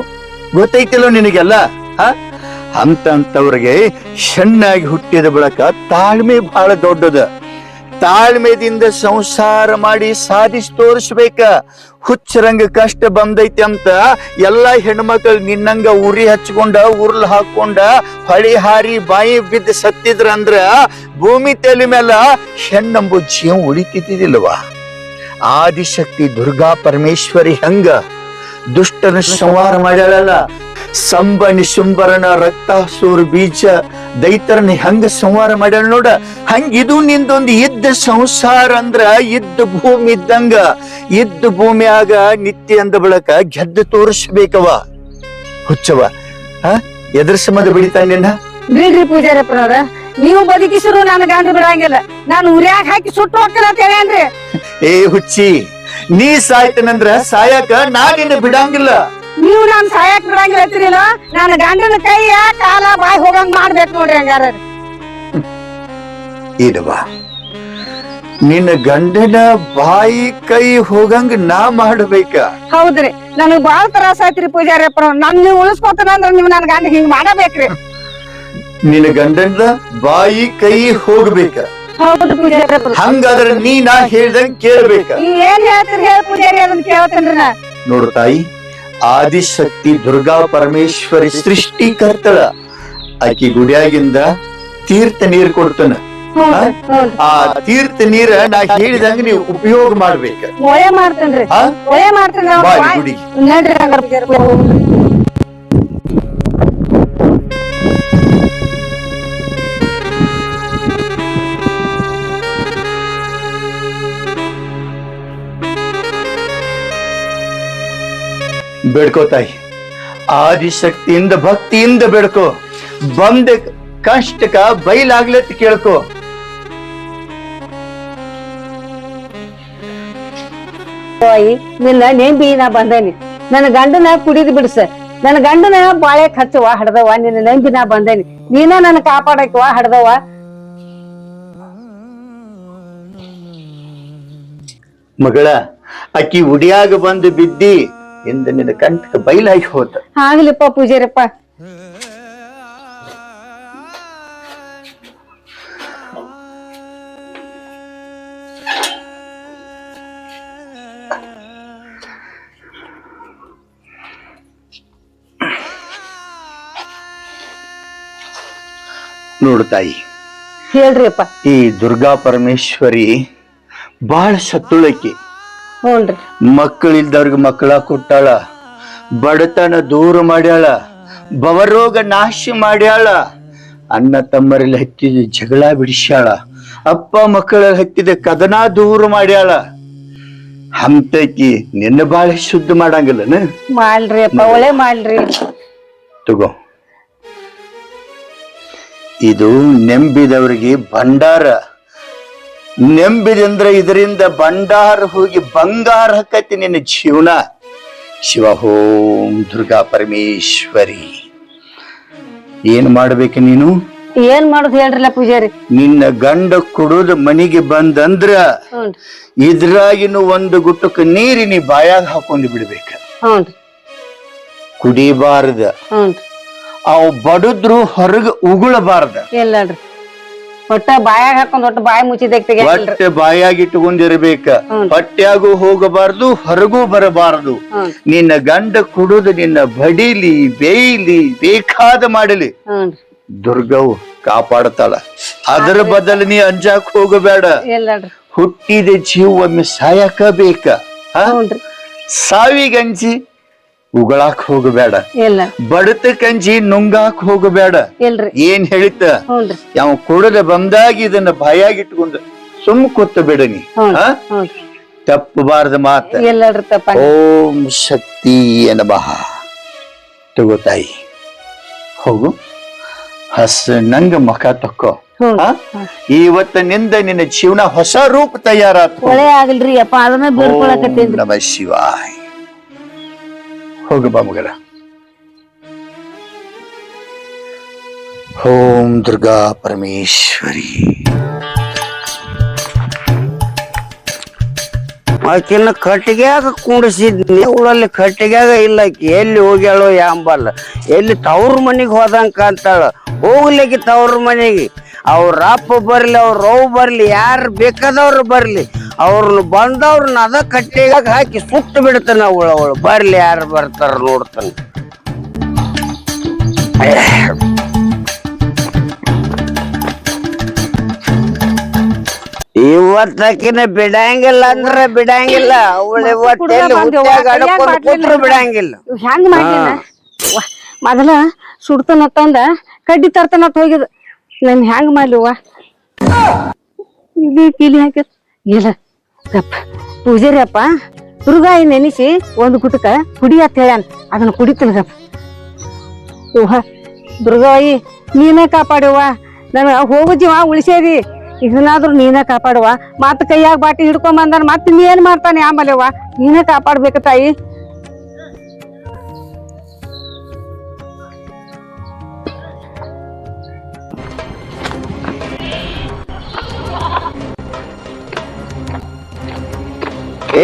ಗೊತ್ತೈತಿಲ್ಲ ನಿನಗೆಲ್ಲ? ಅಂತವ್ರಿಗೆ ಹೆಣ್ಣಾಗಿ ಹುಟ್ಟಿದ ಬಳಕ ತಾಳ್ಮೆ ಬಹಳ ದೊಡ್ಡದ. ತಾಳ್ಮೆದಿಂದ ಸಂಸಾರ ಮಾಡಿ ಸಾಧಿಸಿ ತೋರಿಸ್ಬೇಕ. ಹುಚ್ಚರಂಗ ಕಷ್ಟ ಬಂದೈತಿ ಅಂತ ಎಲ್ಲಾ ಹೆಣ್ಮಕ್ಳು ನಿನ್ನಂಗ ಉರಿ ಹಚ್ಕೊಂಡ ಉರ್ಲ್ ಹಾಕೊಂಡ ಹೊಳಿ ಹಾರಿ ಬಾಯಿ ಬಿದ್ದು ಸತ್ತಿದ್ರ ಅಂದ್ರ ಭೂಮಿ ತಲೆ ಮೇಲ ಹೆಣ್ಣಂಬು ಜೀವ ಉಳಿತಿದ್ದಿಲ್ವಾ? ಆದಿಶಕ್ತಿ ದುರ್ಗಾ ಪರಮೇಶ್ವರಿ ಹಂಗ ದುಷ್ಟನ ಸಂಹಾರ ಮಾಡ್ಯಾಳಲ್ಲ. ಸಂಬ ನಿಶುಂಬರನ ರಕ್ತಾಸೂರ್ ಬೀಜ ದೈತರನ್ನ ಹೆಂಗ ಸಂಹಾರ ಮಾಡ್ಯಾಳ ನೋಡ. ಹಂಗಿದು ನಿಂದೊಂದು ಇದ್ದ ಸಂಸಾರ ಅಂದ್ರ ಇದ್ದ ಭೂಮಿ ಇದ್ದಂಗ. ಇದ್ದ ಭೂಮಿಯಾಗ ನಿತ್ಯ ಅಂದ ಬಳಕ ಗೆದ್ದು ತೋರಿಸ್ಬೇಕವ. ಹುಚ್ಚವ ಎದ್ರ ಸಂಬಂಧ ಬಿಡಿತಾನ ನಿನ್ನ? ಬಿಡ್ರಿ ಪೂಜಾರಪ್ಪನವ್ರ, ನೀವು ಬದುಕಿಸಿರು ನನ್ನ ಗಂಡ ಬಿಡಂಗಿಲ್ಲ. ನಾನು ಉರ್ಯಾಗ ಹಾಕಿ ಸುಟ್ಟು ಹೋಗ್ತೀನಿ ಅಂತ ಹೇಳೇನ್ರಿ. ಏ ಹುಚ್ಚಿ, ನೀ ಸಾಯ್ತನಂದ್ರ ಸಾಯಕ ನಾ ನಿನ್ನ ಬಿಡಂಗಿಲ್ಲ. ನೀವು ನಾನ್ ಸಾಯಕ್ ಬಿಡಂಗಿಲ್ಲ ಅಂತೀರಿಲ್ಲ, ನನ್ನ ಗಂಡನ ಕೈಯ ಕಾಲ ಬಾಯಿ ಹೋಗಂಗ್ ಮಾಡ್ಬೇಕು ನೋಡ್ರಿ. ಹಂಗಾರ ಇಲ್ವಾ, ನಿನ್ನ ಗಂಡನ ಬಾಯಿ ಕೈ ಹೋಗಂಗ ನಾ ಮಾಡ್ಬೇಕ? ಹೌದ್ರಿ, ನನಗ್ ಬಾಳ ತ್ರಾಸ ಆಯ್ತ್ರಿ ಪೂಜಾರಪ್ಪ. ನನ್ ನೀವು ಉಳಿಸ್ಕೊತಾನ ಅಂದ್ರ ನೀವ್ ನನ್ ಗಂಡ ಹಿಂಗ್ ಮಾಡಬೇಕ್ರಿ. ನಿನ್ನ ಗಂಡನ ಬಾಯಿ ಕೈ ಹೋಗ್ಬೇಕ. ಹೌದು ಪೂಜಾರಪ್ಪ. ಹಂಗಾದ್ರೆ ನೀ ನಾ ಹೇಳ್ದಂಗ ಕೇಳ್ಬೇಕ. ನೀವ್ ಏನ್ ಹೇಳ್ತೀರಿ ಹೇಳ ಪೂಜಾರಿ, ಅದನ್ನ ಕೇಳ್ತೇನ್ರಿ ನಾ. ನೋಡು ತಾಯಿ, ಆದಿಶಕ್ತಿ ದುರ್ಗಾ ಪರಮೇಶ್ವರಿ ಸೃಷ್ಟಿಕರ್ತಳ. ಆಕಿ ಗುಡಿಯಾಗಿಂದ ತೀರ್ಥ ನೀರ್ ಕೊಡ್ತಾನ. ಆ ತೀರ್ಥ ನೀರ ನಾ ಹೇಳಿದಂಗ ನೀವು ಉಪಯೋಗ ಮಾಡ್ಬೇಕ. ಒಳ್ಳೆ ಮಾಡ್ತೇನ್ರಿ, ಒಳ್ಳೆ ಮಾಡ್ತೇನ್ರಿ. ಗುಡಿಗೆ ನಡ್ರಿ ಹಂಗಾರ ಪೂಜಾರಪ್ಪ. ಬೇಡ್ಕೋ ತಾಯಿ, ಆದಿಶಕ್ತಿಯಿಂದ ಭಕ್ತಿಯಿಂದ ಬೇಡ್ಕೋ. ಬಂದ ಕಷ್ಟಕ ಬೈಲಾಗ್ಲತ್ ಕೇಳ್ಕೋ. ನಿನ್ನ ನೆಂಬಿ ನಾ ಬಂದೇನಿ. ನನ್ನ ಗಂಡನ ಕುಡಿದ್ ಬಿಡ್ಸ, ನನ್ನ ಗಂಡನ ಬಾಳೆಕ್ ಹಚ್ಚವ ಹಡ್ದವ. ನಿನ್ನ ನೆಂಬಿ ನಾ ಬಂದೇನಿ, ನೀನ ನನ್ನ ಕಾಪಾಡಕ್ವ ಹಡ್ದವ. ಮಗಳ, ಅಕ್ಕಿ ಉಡಿಯಾಗ ಬಂದು ಬಿದ್ದಿ ಇಂದ ನಿನ್ನ ಕಂಠಕ ಬೈಲಾಗಿ ಹೋತ. ಆಗ್ಲಿಪ್ಪ ಪೂಜಾರಪ್ಪ. ನೋಡು ತಾಯಿ, ಹೇಳ್ರಿಪ್ಪ. ಈ ದುರ್ಗಾ ಪರಮೇಶ್ವರಿ ಬಾಳ ಸತ್ತುಳಕಿ. ಹ್ಞೂನ್ರಿ. ಮಕ್ಕಳಿಲ್ದವ್ರಿಗೆ ಮಕ್ಕಳ ಕೊಟ್ಟಾಳ, ಬಡತನ ದೂರ ಮಾಡ್ಯಾಳ, ಭವರೋಗ ನಾಶ ಮಾಡ್ಯಾಳ, ಅಣ್ಣ ತಮ್ಮರಲ್ಲಿ ಹತ್ತಿದ ಜಗಳ ಬಿಡಿಸ್ಯಾಳ, ಅಪ್ಪ ಮಕ್ಕಳಲ್ಲಿ ಹತ್ತಿದ ಕದನ ದೂರ ಮಾಡ್ಯಾಳ. ಹಂತಕಿ ನಿನ್ನ ಬಾಳ ಶುದ್ಧ ಮಾಡಂಗಿಲ್ಲನ? ಮಾಡ್ರಿ ಅಪ್ಪ, ಒಳ್ಳೆ ಮಾಡ್ರಿ. ತಗೋ, ಇದು ನೆಂಬಿದವರಿಗೆ ಭಂಡಾರ. ನೆಂಬಿದಂದ್ರ ಇದರಿಂದ ಭಂಡಾರ ಹೋಗಿ ಬಂಗಾರ ಹಕ್ಕತಿ ನಿನ್ನ ಜೀವನ. ಶಿವ ಓಂ ದುರ್ಗಾ ಪರಮೇಶ್ವರಿ. ಏನ್ ಮಾಡ್ಬೇಕು ನೀನು? ಏನ್ ಮಾಡುದು ಹೇಳ್ರಲ್ಲ ಪೂಜಾರಿ? ನಿನ್ನ ಗಂಡ ಕುಡುದ ಮನಿಗೆ ಬಂದಂದ್ರ ಇದ್ರಾಗಿನ ಒಂದು ಗುಟ್ಟಕ್ಕೆ ನೀರಿ ನೀ ಬಾಯಾಗ ಹಾಕೊಂಡು ಬಿಡ್ಬೇಕ. ಕುಡಿಬಾರ್ದ. ಅವ್ ಬಡದ್ರು ಹೊರಗ ಉಗುಳಬಾರ್ದ. ಇಲ್ಲಡ್ರಿ, ಒಟ್ಟ ಬಾಯಾಗ ಹಾಕೊಂಡ್ ಒಟ್ಟು ಬಾಯಿ ಮುಚ್ಚಿದ ಹೊಟ್ಟೆ ಬಾಯಾಗಿ ಇಟ್ಕೊಂಡಿರ್ಬೇಕ. ಹೊಟ್ಟ್ಯಾಗೂ ಹೋಗಬಾರ್ದು, ಹೊರಗೂ ಬರಬಾರದು. ನಿನ್ನ ಗಂಡ ಕುಡುದು ನಿನ್ನ ಬಡಿಲಿ ಬೇಯ್ಲಿ ಬೇಕಾದ ಮಾಡಲಿ, ದುರ್ಗವು ಕಾಪಾಡ್ತಾಳ. ಅದರ ಬದಲು ನೀ ಅಂಜಾಕ್ ಹೋಗಬೇಡ. ಇಲ್ಲಡ್ರಿ. ಹುಟ್ಟಿದ ಜೀವ ಒಮ್ಮೆ ಸಾಯಕ ಬೇಕ. ಹ್ಞೂನ್ರಿ. ಸಾವಿಗಂಜಿ ಉಗಳಾಕ್ ಹೋಗಬೇಡ. ಇಲ್ಲ. ಬಡತಕ್ಕಂಜಿ ನುಂಗಾಕ್ ಹೋಗಬೇಡ. ಇಲ್ರಿ. ಏನ್ ಹೇಳಿತ ಹ್ಞೂನ್ರಿ. ಯಾವ ಕುಡದ ಬಂದಾಗ ಇದನ್ನ ಭಯಾಗಿಟ್ಕೊಂಡು ಸುಮ್ ಕೂತ ಬಿಡನಿ. ಹ್ಞೂನ್ರಿ. ತಪ್ಪಬಾರ್ದ ಮಾತ. ಇಲ್ಲಡ್ರಿ ತಪ್ಪ. ಓಂ ಶಕ್ತಿ ನಮಃ. ತಗೋತಾಯಿ ಹೋಗು, ಹಸನಂಗ ಮಖ ತಕ್ಕೋ. ಇವತ್ತಿನಿಂದ ನಿನ್ನ ಜೀವನ ಹೊಸ ರೂಪ ತಯಾರಾತ. ಒಳ್ಳೆ ಆಗಲ್ರಿ ಅಪ್ಪ, ಅದನ್ನ ಬೇಡ್ಕೊಳಕತ್ತೇನ್ರಿ. ನಮ ಶಿವಾಯ. ಹೋಗು ಬಾ ಮಗಳ. ಓಂ ದುರ್ಗಾ ಪರಮೇಶ್ವರಿ. ಆಕಿನ ಕಟ್ಟಿಗ್ಯಾಗ ಕುಂಡಿಸಿದ್ನಿ, ಅವಳಲ್ಲಿ ಕಟ್ಟಿಗ್ಯಾಗ ಇಲ್ಲ. ಆಕಿ ಎಲ್ಲಿ ಹೋಗ್ಯಾಳೋ ಯಾಂಬಲ್ಲ, ಎಲ್ಲಿ ತವ್ರ ಮನಿಗೆ ಹೋದಂಗ ಕಾಂತಾಳ. ಹೋಗ್ಲಿಕ್ಕೆ ತವ್ರ ಮನೆಗೆ ಅವ್ರ ಅಪ್ಪ ಬರ್ಲಿ, ಅವ್ರ ರವ್ ಬರ್ಲಿ, ಯಾರು ಬೇಕಾದವ್ರು ಬರ್ಲಿ, ಅವ್ರನ್ನ ಬಂದವ್ರನ್ನ ಅದ ಕಟ್ಟಿಗ್ಯಾಗ ಹಾಕಿ ಸುಟ್ಟು ಬಿಡ್ತಾನ. ಅವಳು ಬರ್ಲಿ, ಯಾರು ಬರ್ತಾರ ನೋಡ್ತಾನ. ಇವತ್ತಕಿನ ಬಿಡಂಗಿಲ್ಲ ಅಂದ್ರ ಬಿಡಂಗಿಲ್ಲ. ಅವಳು ಇವತ್ತೆಲ್ಲಿ ಹುಟ್ಟ್ಯಾಗ ಆಡ್ಕೊಂಡ್ ಕೂತ್ರು ಬಿಡಂಗಿಲ್ಲ. ಹೆಂಗ್ ಮಾಡ್ಲಿನ ಮೊದಲ ಸುಡ್ತಾನ ತಂದ ಕಡ್ಡಿ ತರ್ತಾನ ಹೋಗಿದ. ನನ್ ಹೆಂಗ್ ಮಾಡ್ಲಿವ ಇದು ಕೀಲಿ ಹಾಕ. ಇಲ್ಲ ಗಪ್ಪ ಪೂಜಾರಿ ಅಪ್ಪ ದುರ್ಗಾಯಿ ನೆನಿಸಿ ಒಂದು ಗುಟಕ ಕುಡಿ ಅಂತ ಹೇಳ್ಯಾನ, ಅದನ್ನ ಕುಡಿತನ ಗಪ್ಪ. ಇವ ದುರ್ಗಾಯಿ ನೀನ ಕಾಪಾಡುವ, ನನ್ ಹೋಗು ಜೀವ ಉಳಿಸ್ಯಾದಿ. ಇದನ್ನಾದ್ರೂ ನೀನ ಕಾಪಾಡುವ. ಮತ್ತ ಕೈಯಾಗ ಬಾಟಿ ಹಿಡ್ಕೊಂಡ್ ಬಂದಾನ, ಮತ್ ನೀ ಏನ್ ಮಾಡ್ತಾನೆ ಆಮೇಲೆವ. ನೀನ ಕಾಪಾಡ್ಬೇಕ ತಾಯಿ.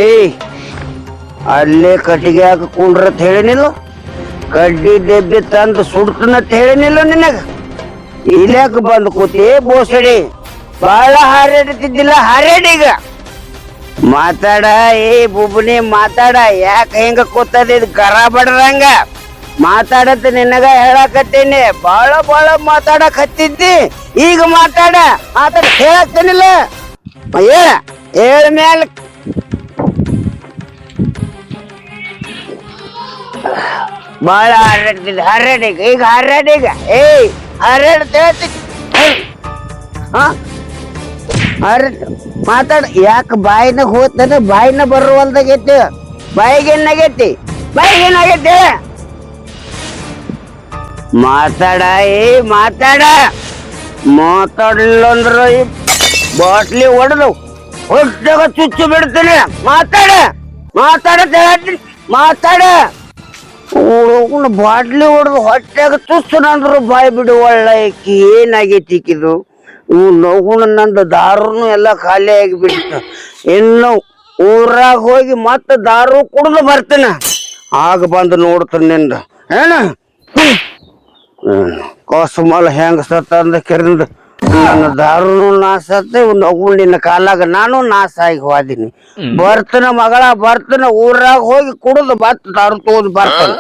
ಏಯ್ ಅಲ್ಲೇ ಕಟ್ಟಿಗೆ ಹಾಕಿ ಕುಂಡ್ರತ್ ಹೇಳಿನಿಲ್ಲ, ಕಡ್ಡಿ ಡಬ್ಬಿ ತಂದು ಸುಡ್ತನತ್ ಹೇಳಿನಿಲ್ಲ ನಿನಗ. ಇಲ್ಯಾಕ ಬಂದು ಕೂತಿ ಬೋಸಡಿ? ಬಾಳ ಹಾರಾಡ್ತಿದ್ದಿಲ್ಲ, ಹಾರಾಡೀಗ ಮಾತಾಡ. ಏ ಬುಬ್ನಿ ಮಾತಾಡ. ಯಾಕ ಹೆಂಗ ಕೂತದ ಇದು ಕರ ಬಡ್ರಂಗ ಮಾತಾಡತ್ ನಿನಗ ಹೇಳಕತ್ತೇನಿ. ಬಾಳ ಬಾಳ ಮಾತಾಡಕ್ ಹತ್ತಿದ್ದಿ, ಈಗ ಮಾತಾಡ. ಮಾತಾಡ ಹೇಳತ್ತೇನಿಲ್ಲ, ಹೇಳ ಮ್ಯಾಲ ಬಾಳ ಹಾರಾಡ್ತಿದ್ದ. ಹಾರಾಡೀಗ, ಈಗ ಹಾರಾಡೀಗ. ಏಯ್ ಹಾರಾಡ್ತೇಳ್ತಿ ಮಾತಾಡ. ಯಾಕ ಬಾಯಿನ ಹೋತಾನ, ಬಾಯಿನ ಬರುವಲ್ದಾಗೈತಿ. ಬಾಯಿಗೇನಾಗೈತಿ, ಬಾಯಿಗೇನಾಗೈತಿ? ಮಾತಾಡ. ಏ ಮಾತಾಡ. ಮಾತಾಡ್ಲಿಲ್ಲ ಅಂದ್ರ ಈ ಬಾಟ್ಲಿ ಹೊಡೆದು ಹೊಟ್ಟಾಗ ಚುಚ್ಚು ಬಿಡ್ತೀನಿ. ಮಾತಾಡ, ಮಾತಾಡತ್ ಹೇಳ್ತೀನಿ, ಮಾತಾಡ. ಬಾಟ್ಲಿ ಹೊಡೆದು ಹೊಟ್ಟಾಗ ಚುಚ್ಚನಂದ್ರು ಬಾಯಿ ಬಿಡು. ಒಳ್ಳೆಕಿ ಏನಾಗೈತಿ ಈಕಿದು? ನೋಗುಣ ನಂದು ದಾರುನು ಎಲ್ಲ ಖಾಲಿ ಆಗಿಬಿಡ್ತ. ಇನ್ನು ಊರಾಗ ಹೋಗಿ ಮತ್ತ ದಾರು ಕುಡ್ದು ಬರ್ತೀನ, ಆಗ ಬಂದು ನೋಡ್ತಾನ ನಿಂದ ಏನ. ಕೋಸಮಲ್ ಹೆಂಗ ಸತ್ತ ಅಂದ ಕೆರಿಂದ ನನ್ನ ದಾರುನು ನಾಶ ಆತ, ನಗುಂಡಿನ ಕಾಲಾಗ ನಾನು ನಾಶ ಆಗಿ ಹೋದಿನಿ. ಬರ್ತನ ಮಗಳ, ಬರ್ತನ. ಊರಾಗ ಹೋಗಿ ಕುಡ್ದು ಮತ್ತ ದಾರು ತೋದ್ ಬರ್ತಾನ.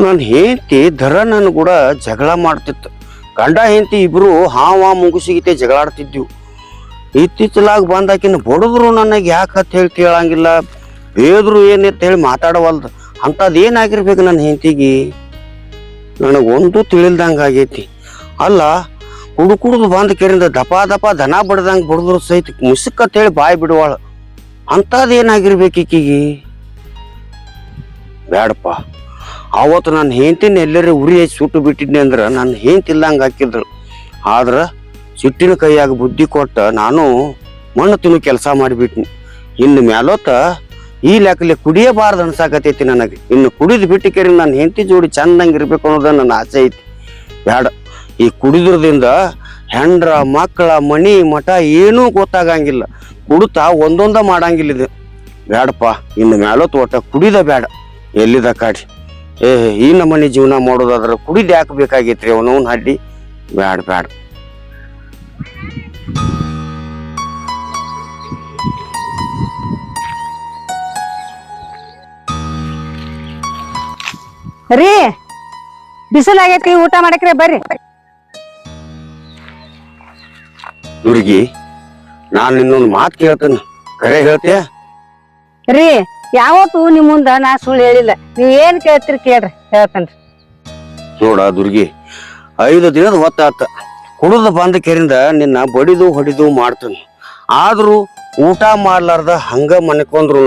ನನ್ನ ಹೆಂಡತಿ ದರ ನನ್ನ ಕೂಡ ಜಗಳ ಮಾಡ್ತಿತ್ತು. ಗಂಡ ಹೆಂಡತಿ ಇಬ್ರು ಹಾವ ಮುಗಿಸಿಗಿತೆ ಜಗಳಾಡ್ತಿದ್ವು. ಇತ್ತೀಚಲಾಗ ಬಂದಾಕಿನ ಬಡದ್ರು ನನಗೆ ಯಾಕತ್ ಹೇಳಿ ಕೇಳಂಗಿಲ್ಲ, ಬೇದ್ರು ಏನಂತ ಹೇಳಿ ಮಾತಾಡವಲ್ದು. ಅಂಥದ್ದು ಏನಾಗಿರ್ಬೇಕು ನನ್ನ ಹೆಂಡತಿಗೆ? ನನಗೊಂದು ತಿಳಿಲ್ದಂಗೆ ಆಗೈತಿ. ಅಲ್ಲ ಕುಡ್ದು ಬಂದ ಕೆರಿಂದ ದಪ ದಪ ದನ ಬಡ್ದಂಗೆ ಬಡದ್ರು ಸಹಿತ ಮುಸುಕತ್ ಹೇಳಿ ಬಾಯಿ ಬಿಡುವಾಳ. ಅಂಥದ್ದು ಏನಾಗಿರ್ಬೇಕು ಈಕಿಗೆ? ಬ್ಯಾಡಪ್ಪ. ಅವತ್ತು ನನ್ನ ಹೆಂಡತಿನ ಎಲ್ಲರೂ ಉರಿ ಹಚ್ಚಿ ಸುಟ್ಟು ಬಿಟ್ಟಿದ್ನಿ ಅಂದ್ರೆ ನನ್ನ ಹೆಂಡತಿ ಇಲ್ಲಂಗೆ ಹಾಕಿದ್ರು. ಆದ್ರೆ ಸಿಟ್ಟಿನ ಕೈಯಾಗ ಬುದ್ಧಿ ಕೊಟ್ಟ ನಾನು ಮಣ್ಣು ತಿನ್ನು ಕೆಲಸ ಮಾಡಿಬಿಟ್ನಿ. ಇನ್ನು ಮ್ಯಾಲೋತ ಈ ಲೆಕ್ಕಲೆ ಕುಡಿಯಬಾರ್ದು ಅನ್ಸಾಕತೈತಿ ನನಗೆ. ಇನ್ನು ಕುಡಿದು ಬಿಟ್ಟು ಕೆರಿ ನನ್ನ ಹೆಂಡತಿ ಜೋಡಿ ಚಂದಂಗೆ ಇರ್ಬೇಕು ಅನ್ನೋದು ನನ್ನ ಆಸೆ ಐತಿ. ಬ್ಯಾಡ. ಈ ಕುಡಿದ್ರದಿಂದ ಹೆಂಡ್ರ ಮಕ್ಕಳ ಮನಿ ಮಠ ಏನೂ ಗೊತ್ತಾಗಂಗಿಲ್ಲ. ಕುಡುತ್ತಾ ಒಂದೊಂದ ಮಾಡಂಗಿಲ್ಲ ಇದು. ಬ್ಯಾಡಪ್ಪ, ಇನ್ನು ಮ್ಯಾಲೋತ್ ಒಟ್ಟ ಕುಡಿದ ಬ್ಯಾಡ. ಎಲ್ಲಿದ ಕಾಡಿ ಈ ನಮ್ಮನಿ ಜೀವನ ಮಾಡೋದಾದ್ರ ಕುಡಿದ ಯಾಕೆ ಬೇಕಾಗೈತ್ರಿ ಅವನವನ್ ಹಡ್ಡಿ. ಬ್ಯಾಡ ಬ್ಯಾಡ. ರೀ ಬಿಸಿಲಾಗೈತಿ, ಊಟ ಮಾಡಕ್ರಿ ಬರ್ರಿ. ದುರ್ಗಿ, ನಾನ್ ಇನ್ನೊಂದು ಮಾತು ಕೇಳ್ತೇನೆ, ಕರೆ ಹೇಳ್ತೀಯ? ರೀ ಯಾವತ್ತು ನಿಮ್ ಮುಂದ ನಾ ಸುಳ್ಳು ಹೇಳಿಲ್ಲ. ನೀವ್ ಏನ್ ಕೇಳ್ತೀರಿ ಕೇಳ್ರಿ, ಹೇಳ್ತೇನ್ರಿ. ನೋಡ ದುರ್ಗಿ, 5 ದಿನದ ಹೊತ್ತಾತ ಕುಡಿದ ಬಂದ ಕೆರಿಂದ ನಿನ್ನ ಬಡಿದು ಹೊಡಿದು ಮಾಡ್ತಾನೆ. ಆದ್ರೂ ಊಟ ಮಾಡ್ಲಾರ್ದ ಹಂಗ ಮನ್ಕೊಂಡ್ರು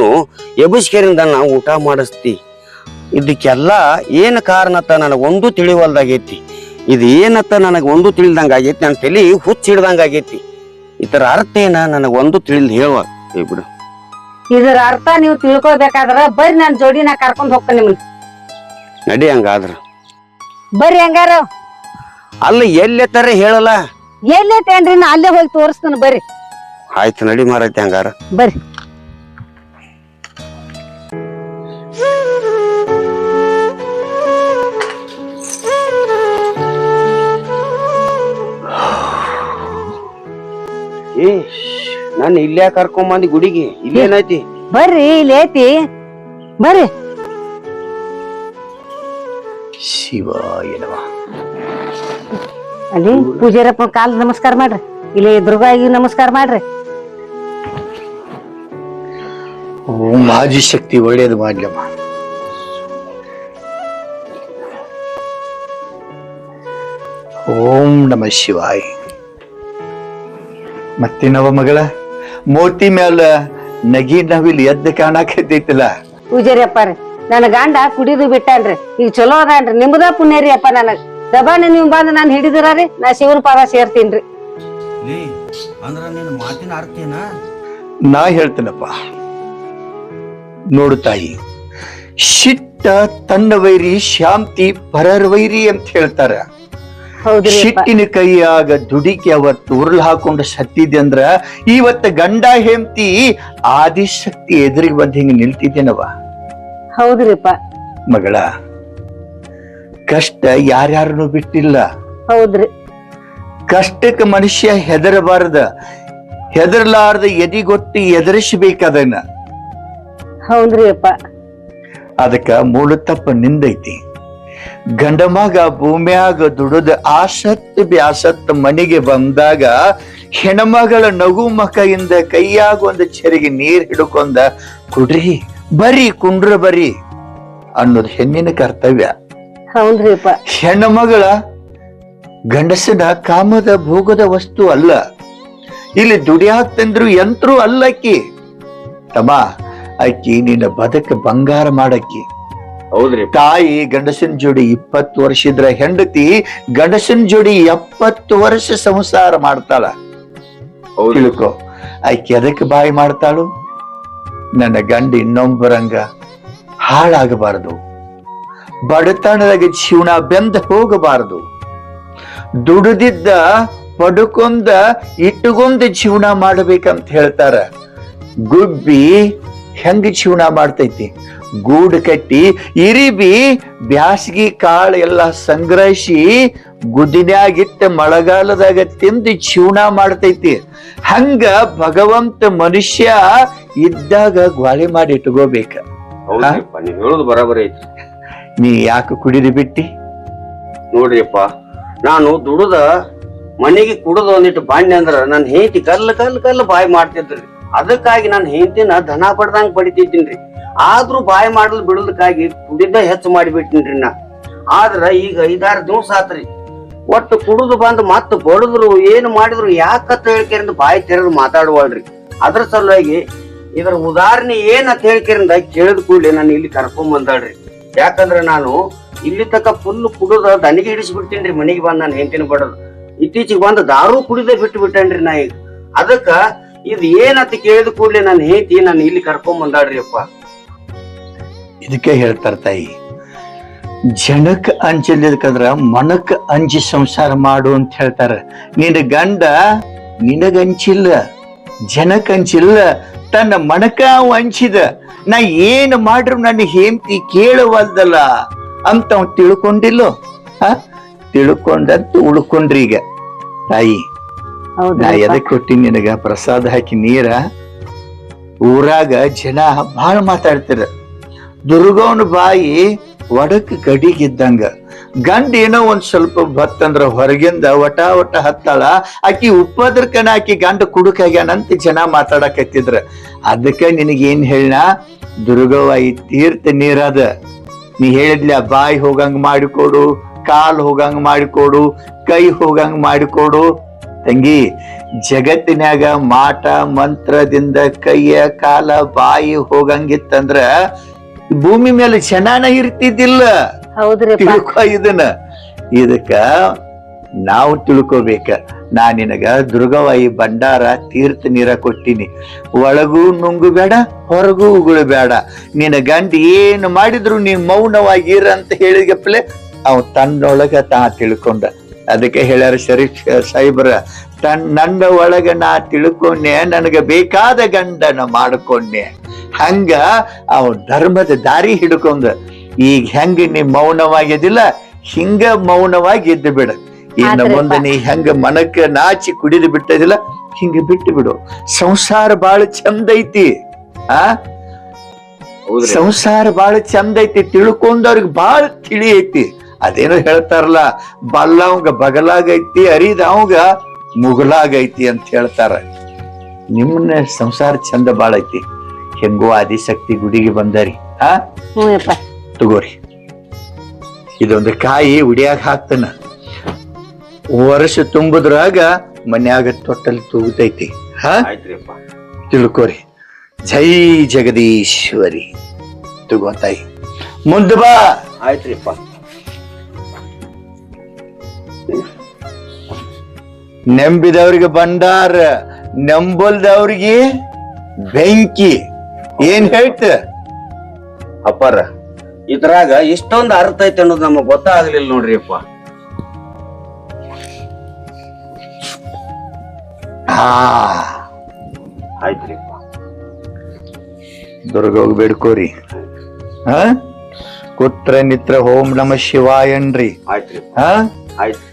ಎಬಸ್ಕೆರಿಂದ ನಾ ಊಟ ಮಾಡಿಸ್ತಿ. ಇದಕ್ಕೆಲ್ಲ ಏನ್ ಕಾರಣತ್ತ ನನಗೊಂದು ತಿಳಿವಲ್ದಾಗೈತಿ. ಇದು ಏನತ್ತ ನನಗೊಂದು ತಿಳಿದಂಗ ಆಗೈತಿ. ನನ್ನ ತಲೆ ಹುಚ್ಚಿಡ್ದಂಗ ಆಗೈತಿ. ಇದರ ಅರ್ಥ ಏನ ನನಗೊಂದು ತಿಳಿದ್ ಹೇಳುವ ಬಿಡು. ಇದರ ಅರ್ಥ ನೀವು ತಿಳ್ಕೊಬೇಕಾದ್ರ ಬರ್ರಿ, ನನ್ ಜೋಡಿ ನಾ ಕರ್ಕೊಂಡ್ ಹೋಗ್ತೇನೆ ನಿಮ್ಮನ್ನ. ನಡಿ ಹಂಗಾದ್ರ. ಬರ್ರಿ ಹಂಗಾರ. ಅಲ್ಲ ಎಲ್ಲೆತ್ತರ ಹೇಳಲ್ಲ. ಎಲ್ಲೈತೇನ್ರಿ, ನಾ ಅಲ್ಲೇ ಹೋಗಿ ತೋರಿಸ್ತೇನೆ, ಬರ್ರಿ. ಆಯ್ತು ನಡಿ ಮಾರೈತಿ ಹಂಗಾರ. ಬರ್ರಿ. ನಾನು ಇಲ್ಲೇ ಕರ್ಕೊಂಬಂದಿ ಗುಡಿಗೆ. ಇಲ್ಲೇನೈತಿ? ಬರ್ರಿ, ಇಲ್ಲಿ ಐತಿ, ಬರ್ರಿ. ಶಿವಾಯ ನಮಃ. ಅಲ್ಲಿ ಪೂಜಾರಪ್ಪ ಕಾಲ್ ನಮಸ್ಕಾರ ಮಾಡ್ರಿ. ಇಲ್ಲಿ ದುರ್ಗಾಗಿ ನಮಸ್ಕಾರ ಮಾಡ್ರಿ. ಓಂ ಆದಿಶಕ್ತಿ ಒಳ್ಳೇದು ಮಾಡ್ಲಮ್ಮ. ಓಂ ನಮ ಶಿವಾಯ. ಮತ್ತಿನವ ಮಗಳ ಮೋತಿ ಮ್ಯಾಲ ನಗಿ ನವಿಲ್ ಎದ್ದ ಕಾಣಕತ್ತೈತಲ್ಲ. ಪೂಜಾರಿಯಪ್ಪ ರೀ, ನನ್ನ ಗಂಡ ಕುಡಿದು ಬಿಟ್ಟಾನ್ರಿ. ಈಗ ಚಲೋ ಅದಾನ್ರಿ. ನಿಮ್ದ ಪುಣ್ಯ ರೀ ಅಪ್ಪ. ನನಗ್ ದಬಾನಿ ನೀವ್ ಬಂದ್ ನಾನ್ ಹಿಡಿದಿರ ರೀ, ನಾ ಶಿವನ ಪಾದ ಸೇರ್ತೀನ್ರಿ. ಅಂದ್ರ ನಿನ್ನ ಮಾತಿನ ಅರ್ಥ ಏನ? ನಾ ಹೇಳ್ತೇನಪ್ಪ. ನೋಡು ತಾಯಿ, ಶಿಟ್ಟ ತನ್ನ ವೈರಿ, ಶಾಂತಿ ಪರರ ವೈರಿ ಅಂತ ಹೇಳ್ತಾರ. ಹೌದ್ರಿ ಅಪ್ಪ. ಶಿಟ್ಟಿನ ಕೈಯಾಗ ದುಡಿಕೆ ಅವತ್ತು ಉರುಳು ಹಾಕೊಂಡು ಸತ್ತಿದೆ ಅಂದ್ರ ಇವತ್ತ ಗಂಡ ಹೆಂಡತಿ ಆದಿಶಕ್ತಿ ಎದುರಿಗೆ ಬಂದ್ ಹಿಂಗ ನಿಲ್ತಿದ್ದೇನವ. ಹೌದ್ರಿಪ್ಪ. ಮಗಳ, ಕಷ್ಟ ಯಾರ್ಯಾರನು ಬಿಟ್ಟಿಲ್ಲ. ಹೌದ್ರಿ. ಕಷ್ಟಕ್ಕೆ ಮನುಷ್ಯ ಹೆದರಬಾರ್ದ, ಹೆದರ್ಲಾರ್ದ ಎದಿಗೊಟ್ಟು ಎದುರಿಸಬೇಕದನ್ನ. ಹೌದ್ರಿ ಅಪ್ಪ. ಅದಕ್ಕ ಮೂಲ ತಪ್ಪ ನಿಂದೈತಿ. ಗಂಡ ಮಗ ಭೂಮ್ಯಾಗ ದುಡದ ಆಸತ್ ಬ್ಯಾಸತ್ ಮನೆಗೆ ಬಂದಾಗ ಹೆಣ್ಮಗಳ ನಗು ಮಕಯಿಂದ ಕೈಯಾಗ ಒಂದು ಚೆರಿಗೆ ನೀರ್ ಹಿಡ್ಕೊಂಡ ಕುಡ್ರಿ ಬರೀ ಕುಂಡ್ರ ಬರೀ ಅನ್ನೋದು ಹೆಣ್ಣಿನ ಕರ್ತವ್ಯ. ಹೌದ್ರಿ ಅಪ್ಪ. ಹೆಣ್ಮಗಳ ಗಂಡಸನ ಕಾಮದ ಭೋಗದ ವಸ್ತು ಅಲ್ಲ. ಇಲ್ಲಿ ದುಡಿಯಾಕ್ತಂದ್ರು ಯಂತ್ರೂ ಅಲ್ಲಕ್ಕಿ. ತಮ್ಮ, ಅಕ್ಕಿ ನಿನ್ನ ಬದಕ ಬಂಗಾರ ಮಾಡಕ್ಕಿ. ಹೌದ್ರಿ. ತಾಯಿ ಗಂಡಸನ್ ಜೋಡಿ 20 ವರ್ಷ ಇದ್ರ ಹೆಂಡತಿ ಗಂಡಸನ್ ಜೋಡಿ 70 ವರ್ಷ ಸಂಸಾರ ಮಾಡ್ತಾಳ. ತಿಳ್ಕೊ, ಆಕಿ ಅದಕ್ಕೆ ಬಾಯಿ ಮಾಡ್ತಾಳು, ನನ್ನ ಗಂಡ ಇನ್ನೊಬ್ಬರಂಗ ಹಾಳಾಗಬಾರದು, ಬಡತನದಾಗ ಜೀವನ ಬೆಂದ ಹೋಗಬಾರದು, ದುಡಿದಿದ್ದ ಪಡ್ಕೊಂಡ ಇಟ್ಟುಕೊಂಡ ಜೀವನ ಮಾಡ್ಬೇಕಂತ ಹೇಳ್ತಾರ. ಗುಬ್ಬಿ ಹೆಂಗ ಜೀವನ ಮಾಡ್ತೈತಿ? ಗೂಡು ಕಟ್ಟಿ ಇರಿಬಿ ಬ್ಯಾಸಗಿ ಕಾಳು ಎಲ್ಲ ಸಂಗ್ರಹಿಸಿ ಗುದಿನ್ಯಾಗಿಟ್ಟ ಮಳೆಗಾಲದಾಗ ತಿಂದು ಜೀವನ ಮಾಡ್ತೈತಿ. ಹಂಗ ಭಗವಂತ ಮನುಷ್ಯ ಇದ್ದಾಗ ಗ್ವಾಳಿ ಮಾಡಿ ಇಟ್ಕೋಬೇಕ. ನೀವ್ ಹೇಳುದು ಬರಾಬರಿ ಐತಿ. ನೀ ಯಾಕೆ ಕುಡಿದು ಬಿಟ್ಟಿ? ನೋಡ್ರಿಪ್ಪ, ನಾನು ದುಡುದ ಮನೆಗೆ ಕುಡದ ಒಂದಿಟ್ಟು ಬಾಂಡೆ ಅಂದ್ರ ನನ್ ಹೆಂಡತಿ ಕಲ್ಲು ಬಾಯಿ ಮಾಡ್ತಿದ್ರಿ. ಅದಕ್ಕಾಗಿ ನಾನು ಹೆಂಡತಿನ ದನ ಬಡ್ದಂಗ್ ಬಡಿತಿದ್ದೀನ್ರಿ. ಆದ್ರೂ ಬಾಯಿ ಮಾಡಲ್ ಬಿಡೋದಕ್ಕಾಗಿ ಕುಡಿದ ಹೆಚ್ಚು ಮಾಡಿಬಿಟ್ಟಿನ್ರಿ ನಾ. ಆದ್ರ ಈಗ 5-6 ದಿವಸ ಆತ್ರಿ. ಒಟ್ಟು ಕುಡಿದು ಬಂದು ಮತ್ತ ಬಡದ್ರು ಏನು ಮಾಡಿದ್ರು ಯಾಕತ್ತ ಹೇಳ್ಕರಿಂದ ಬಾಯಿ ತೆರೆದು ಮಾತಾಡುವಲ್ರಿ. ಅದ್ರ ಸಲುವಾಗಿ ಇದರ ಉದಾಹರಣೆ ಏನಂತ ಹೇಳ್ಕರಿಂದ ಕೇಳಿದ ಕೂಡಲೇ ನಾನು ಇಲ್ಲಿ ಕರ್ಕೊಂಡ್ ಬಂದಾಳ್ರಿ. ಯಾಕಂದ್ರ ನಾನು ಇಲ್ಲಿ ತಕ ಫುಲ್ ಕುಡಿದ ದನಿಗೆ ಹಿಡಿಸ್ಬಿಡ್ತೀನ್ರಿ. ಮನೆಗೆ ಬಂದ್ ನಾನು ಹೆಂಡತಿನ ಬಡದು ಇತ್ತೀಚಿಗೆ ಬಂದು ದಾರು ಕುಡಿದ ಬಿಟ್ಟು ಬಿಟ್ಟೇನ್ರಿ ನಾ ಈಗ. ಅದಕ್ಕ ಇದು ಏನಂತ ಕೇಳಿದ ಕೂಡಲೇ ನಾನು ಹೆಂಡತಿ ನಾನು ಇಲ್ಲಿ ಕರ್ಕೊಂಡ್ ಬಂದಾಳ್ರಿ ಅಪ್ಪ. ಇದಕ್ಕೆ ಹೇಳ್ತಾರ ತಾಯಿ, ಜನಕ್ ಅಂಜಲಿಕಂದ್ರ ಮನಕ್ ಅಂಜಿ ಸಂಸಾರ ಮಾಡು ಅಂತ ಹೇಳ್ತಾರ. ನಿನ್ನ ಗಂಡ ನಿನಗಂಚಿಲ್ಲ, ಜನಕ್ ಅಂಚಿಲ್ಲ, ತನ್ನ ಮನಕ ಅವ ಅಂಚಿದ. ನಾ ಏನ್ ಮಾಡ್ರು ನನ್ನ ಹೇಮ್ತಿ ಕೇಳವಲ್ದಲ್ಲ ಅಂತ ಅವ್ ತಿಳ್ಕೊಂಡಿಲ್ಲೋ. ತಿಳ್ಕೊಂಡಂತ ಉಳ್ಕೊಂಡ್ರಿ. ಈಗ ತಾಯಿ, ನಾ ಎದಕ್ ಕೊಟ್ಟಿ ನಿನಗ ಪ್ರಸಾದ ಹಾಕಿ ನೀರ. ಊರಾಗ ಜನ ಬಾಳ ಮಾತಾಡ್ತಾರ. ದುರ್ಗವನ ಬಾಯಿ ಒಡಕ್ ಗಡಿಗಿದ್ದಂಗ. ಗಂಡ ಏನೋ ಒಂದ್ ಸ್ವಲ್ಪ ಬತ್ತಂದ್ರ ಹೊರಗಿಂದ ವಟ ವಟ ಹತ್ತಾಳ. ಆಕಿ ಉಪ್ಪದ್ರಕನ ಆಕಿ ಗಂಡ ಕುಡುಕಾಗ್ಯಾನಂತ ಜನ ಮಾತಾಡಕತ್ತಿದ್ರ. ಅದಕ್ಕ ನಿನಗೇನ್ ಹೇಳ, ದುರ್ಗವಾಯಿ ತೀರ್ಥ ನೀರದ. ನೀ ಹೇಳಿದ್ಲ ಬಾಯಿ ಹೋಗಂಗ ಮಾಡಿಕೊಡು, ಕಾಲ್ ಹೋಗಂಗ ಮಾಡಿಕೊಡು, ಕೈ ಹೋಗಂಗ ಮಾಡಿಕೊಡು. ತಂಗಿ, ಜಗತ್ತಿನ್ಯಾಗ ಮಾಟ ಮಂತ್ರದಿಂದ ಕೈಯ ಕಾಲ ಬಾಯಿ ಹೋಗಂಗಿತ್ತಂದ್ರ ಭೂಮಿ ಮೇಲೆ ಜನಾನ ಇರ್ತಿದ್ದಿಲ್ಲ. ತಿಳ್ಕೊ ಇದನ್ನ. ಇದಕ್ಕ ನಾವು ತಿಳ್ಕೊಬೇಕ. ನಾ ನಿನಗ ದುರ್ಗವಾಯಿ ಭಂಡಾರ ತೀರ್ಥ ನೀರ ಕೊಟ್ಟಿನಿ. ಒಳಗೂ ನುಂಗು ಬೇಡ, ಹೊರಗೂ ಉಗುಳು ಬೇಡ. ನಿನ್ನ ಗಂಡ ಏನು ಮಾಡಿದ್ರು ನೀನ್ ಮೌನವಾಗಿರ ಅಂತ ಹೇಳಿದಪ್ಪಲೆ ಅವ್ ತನ್ನೊಳಗ ತಾ ತಿಳ್ಕೊಂಡ. ಅದಕ್ಕೆ ಹೇಳ್ಯಾರ ಶರೀಫ್ ಸಾಹಿಬ್ರ, ನನ್ನ ಒಳಗ ನಾ ತಿಳ್ಕೊಂಡೆ, ನನಗ ಬೇಕಾದ ಗಂಡನ ಮಾಡ್ಕೊಂಡೆ. ಹಂಗ ಅವ್ ಧರ್ಮದ ದಾರಿ ಹಿಡ್ಕೊಂಡ. ಈಗ ಹೆಂಗ ನೀ ಮೌನವಾಗಿದಿಲ್ಲ, ಹಿಂಗ ಮೌನವಾಗಿ ಇದ್ದು ಬಿಡ. ಇನ್ನು ಮುಂದೆ ನೀ ಹೆಂಗ ಮನಕ್ಕ ನಾಚಿ ಕುಡಿದು ಬಿಟ್ಟದಿಲ್ಲ, ಹಿಂಗ ಬಿಟ್ಟು ಬಿಡು. ಸಂಸಾರ ಬಾಳ ಚಂದ ಐತಿ. ಸಂಸಾರ ಬಾಳ ಚಂದ ಐತಿ. ತಿಳ್ಕೊಂಡವ್ರಿಗೆ ಬಾಳ ತಿಳಿ ಐತಿ. ಅದೇನೋ ಹೇಳ್ತಾರಲ್ಲ, ಬಲ್ಲವಂಗ ಬಗಲಾಗೈತಿ, ಅರಿದವಂಗ ಮುಗಲಾಗೈತಿ ಅಂತ ಹೇಳ್ತಾರ. ನಿಮ್ಮನ್ನ ಸಂಸಾರ ಚಂದ ಬಾಳ ಐತಿ. ಹೆಂಗೋ ಆದಿಶಕ್ತಿ ಗುಡಿಗೆ ಬಂದರಿ. ತಗೋರಿ, ಇದೊಂದು ಕಾಯಿ ಉಡಿಯಾಗ ಹಾಕ್ತಾನ. ವರ್ಷ ತುಂಬುದ್ರಾಗ ಮನ್ಯಾಗ ತೊಟ್ಟಲ್ ತೂಗುತೈತಿ. ತಿಳ್ಕೋರಿ. ಜೈ ಜಗದೀಶ್ವರಿ. ತಗೋತಾಯಿ ಮುಂದ ಬಾ. ಆಯ್ತ್ರಿಪ್ಪ. ನೆಂಬಿದವ್ರಿಗೆ ಭಂಡಾರ, ನಂಬಲ್ದವ್ರಿಗೆ ಬೆಂಕಿ. ಏನ್ ಹೇಳ್ತ ಅಪ್ಪಾರ? ಇದ್ರಾಗ ಇಷ್ಟೊಂದು ಅರ್ಥ ಐತೆ ಅನ್ನೋದು ನಮಗ್ ಗೊತ್ತಾಗ್ಲಿಲ್ಲ ನೋಡ್ರಿ ಅಪ್ಪ. ಆಯ್ತ್ರಿಪ್ಪ. ದುರ್ಗೋಗ್ ಬೇಡ್ಕೋರಿ. ಕುತ್ರ ನಿತ್ರ ಓಂ ನಮ ಶಿವಾಯನ್ರಿ. ಆಯ್ತ್ರಿಪ್ಪ. ಆಯ್ತು.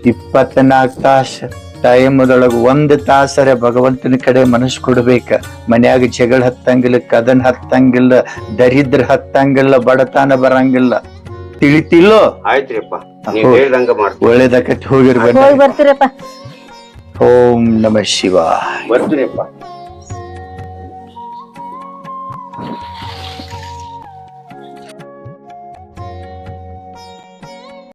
24 ತಾಸ ಟೈಮದೊಳಗ 1 ತಾಸರ ಭಗವಂತನ ಕಡೆ ಮನಸ್ಸು ಕೊಡ್ಬೇಕ. ಮನ್ಯಾಗ ಜಗಳ ಹತ್ತಂಗಿಲ್ಲ, ಕದನ್ ಹತ್ತಂಗಿಲ್ಲ, ದರಿದ್ರ ಹತ್ತಂಗಿಲ್ಲ, ಬಡತನ ಬರಂಗಿಲ್ಲ. ತಿಳಿತಿಲ್ಲೋ? ಆಯ್ತ್ರಿಪ್ಪ. ಒಳ್ಳೇದಕ್ಕಿ ಹೋಗಿರ್ಬೇಕು. ಓಂ ನಮ ಶಿವಾಯ. ಬರ್ತೀರಿಪ್ಪ.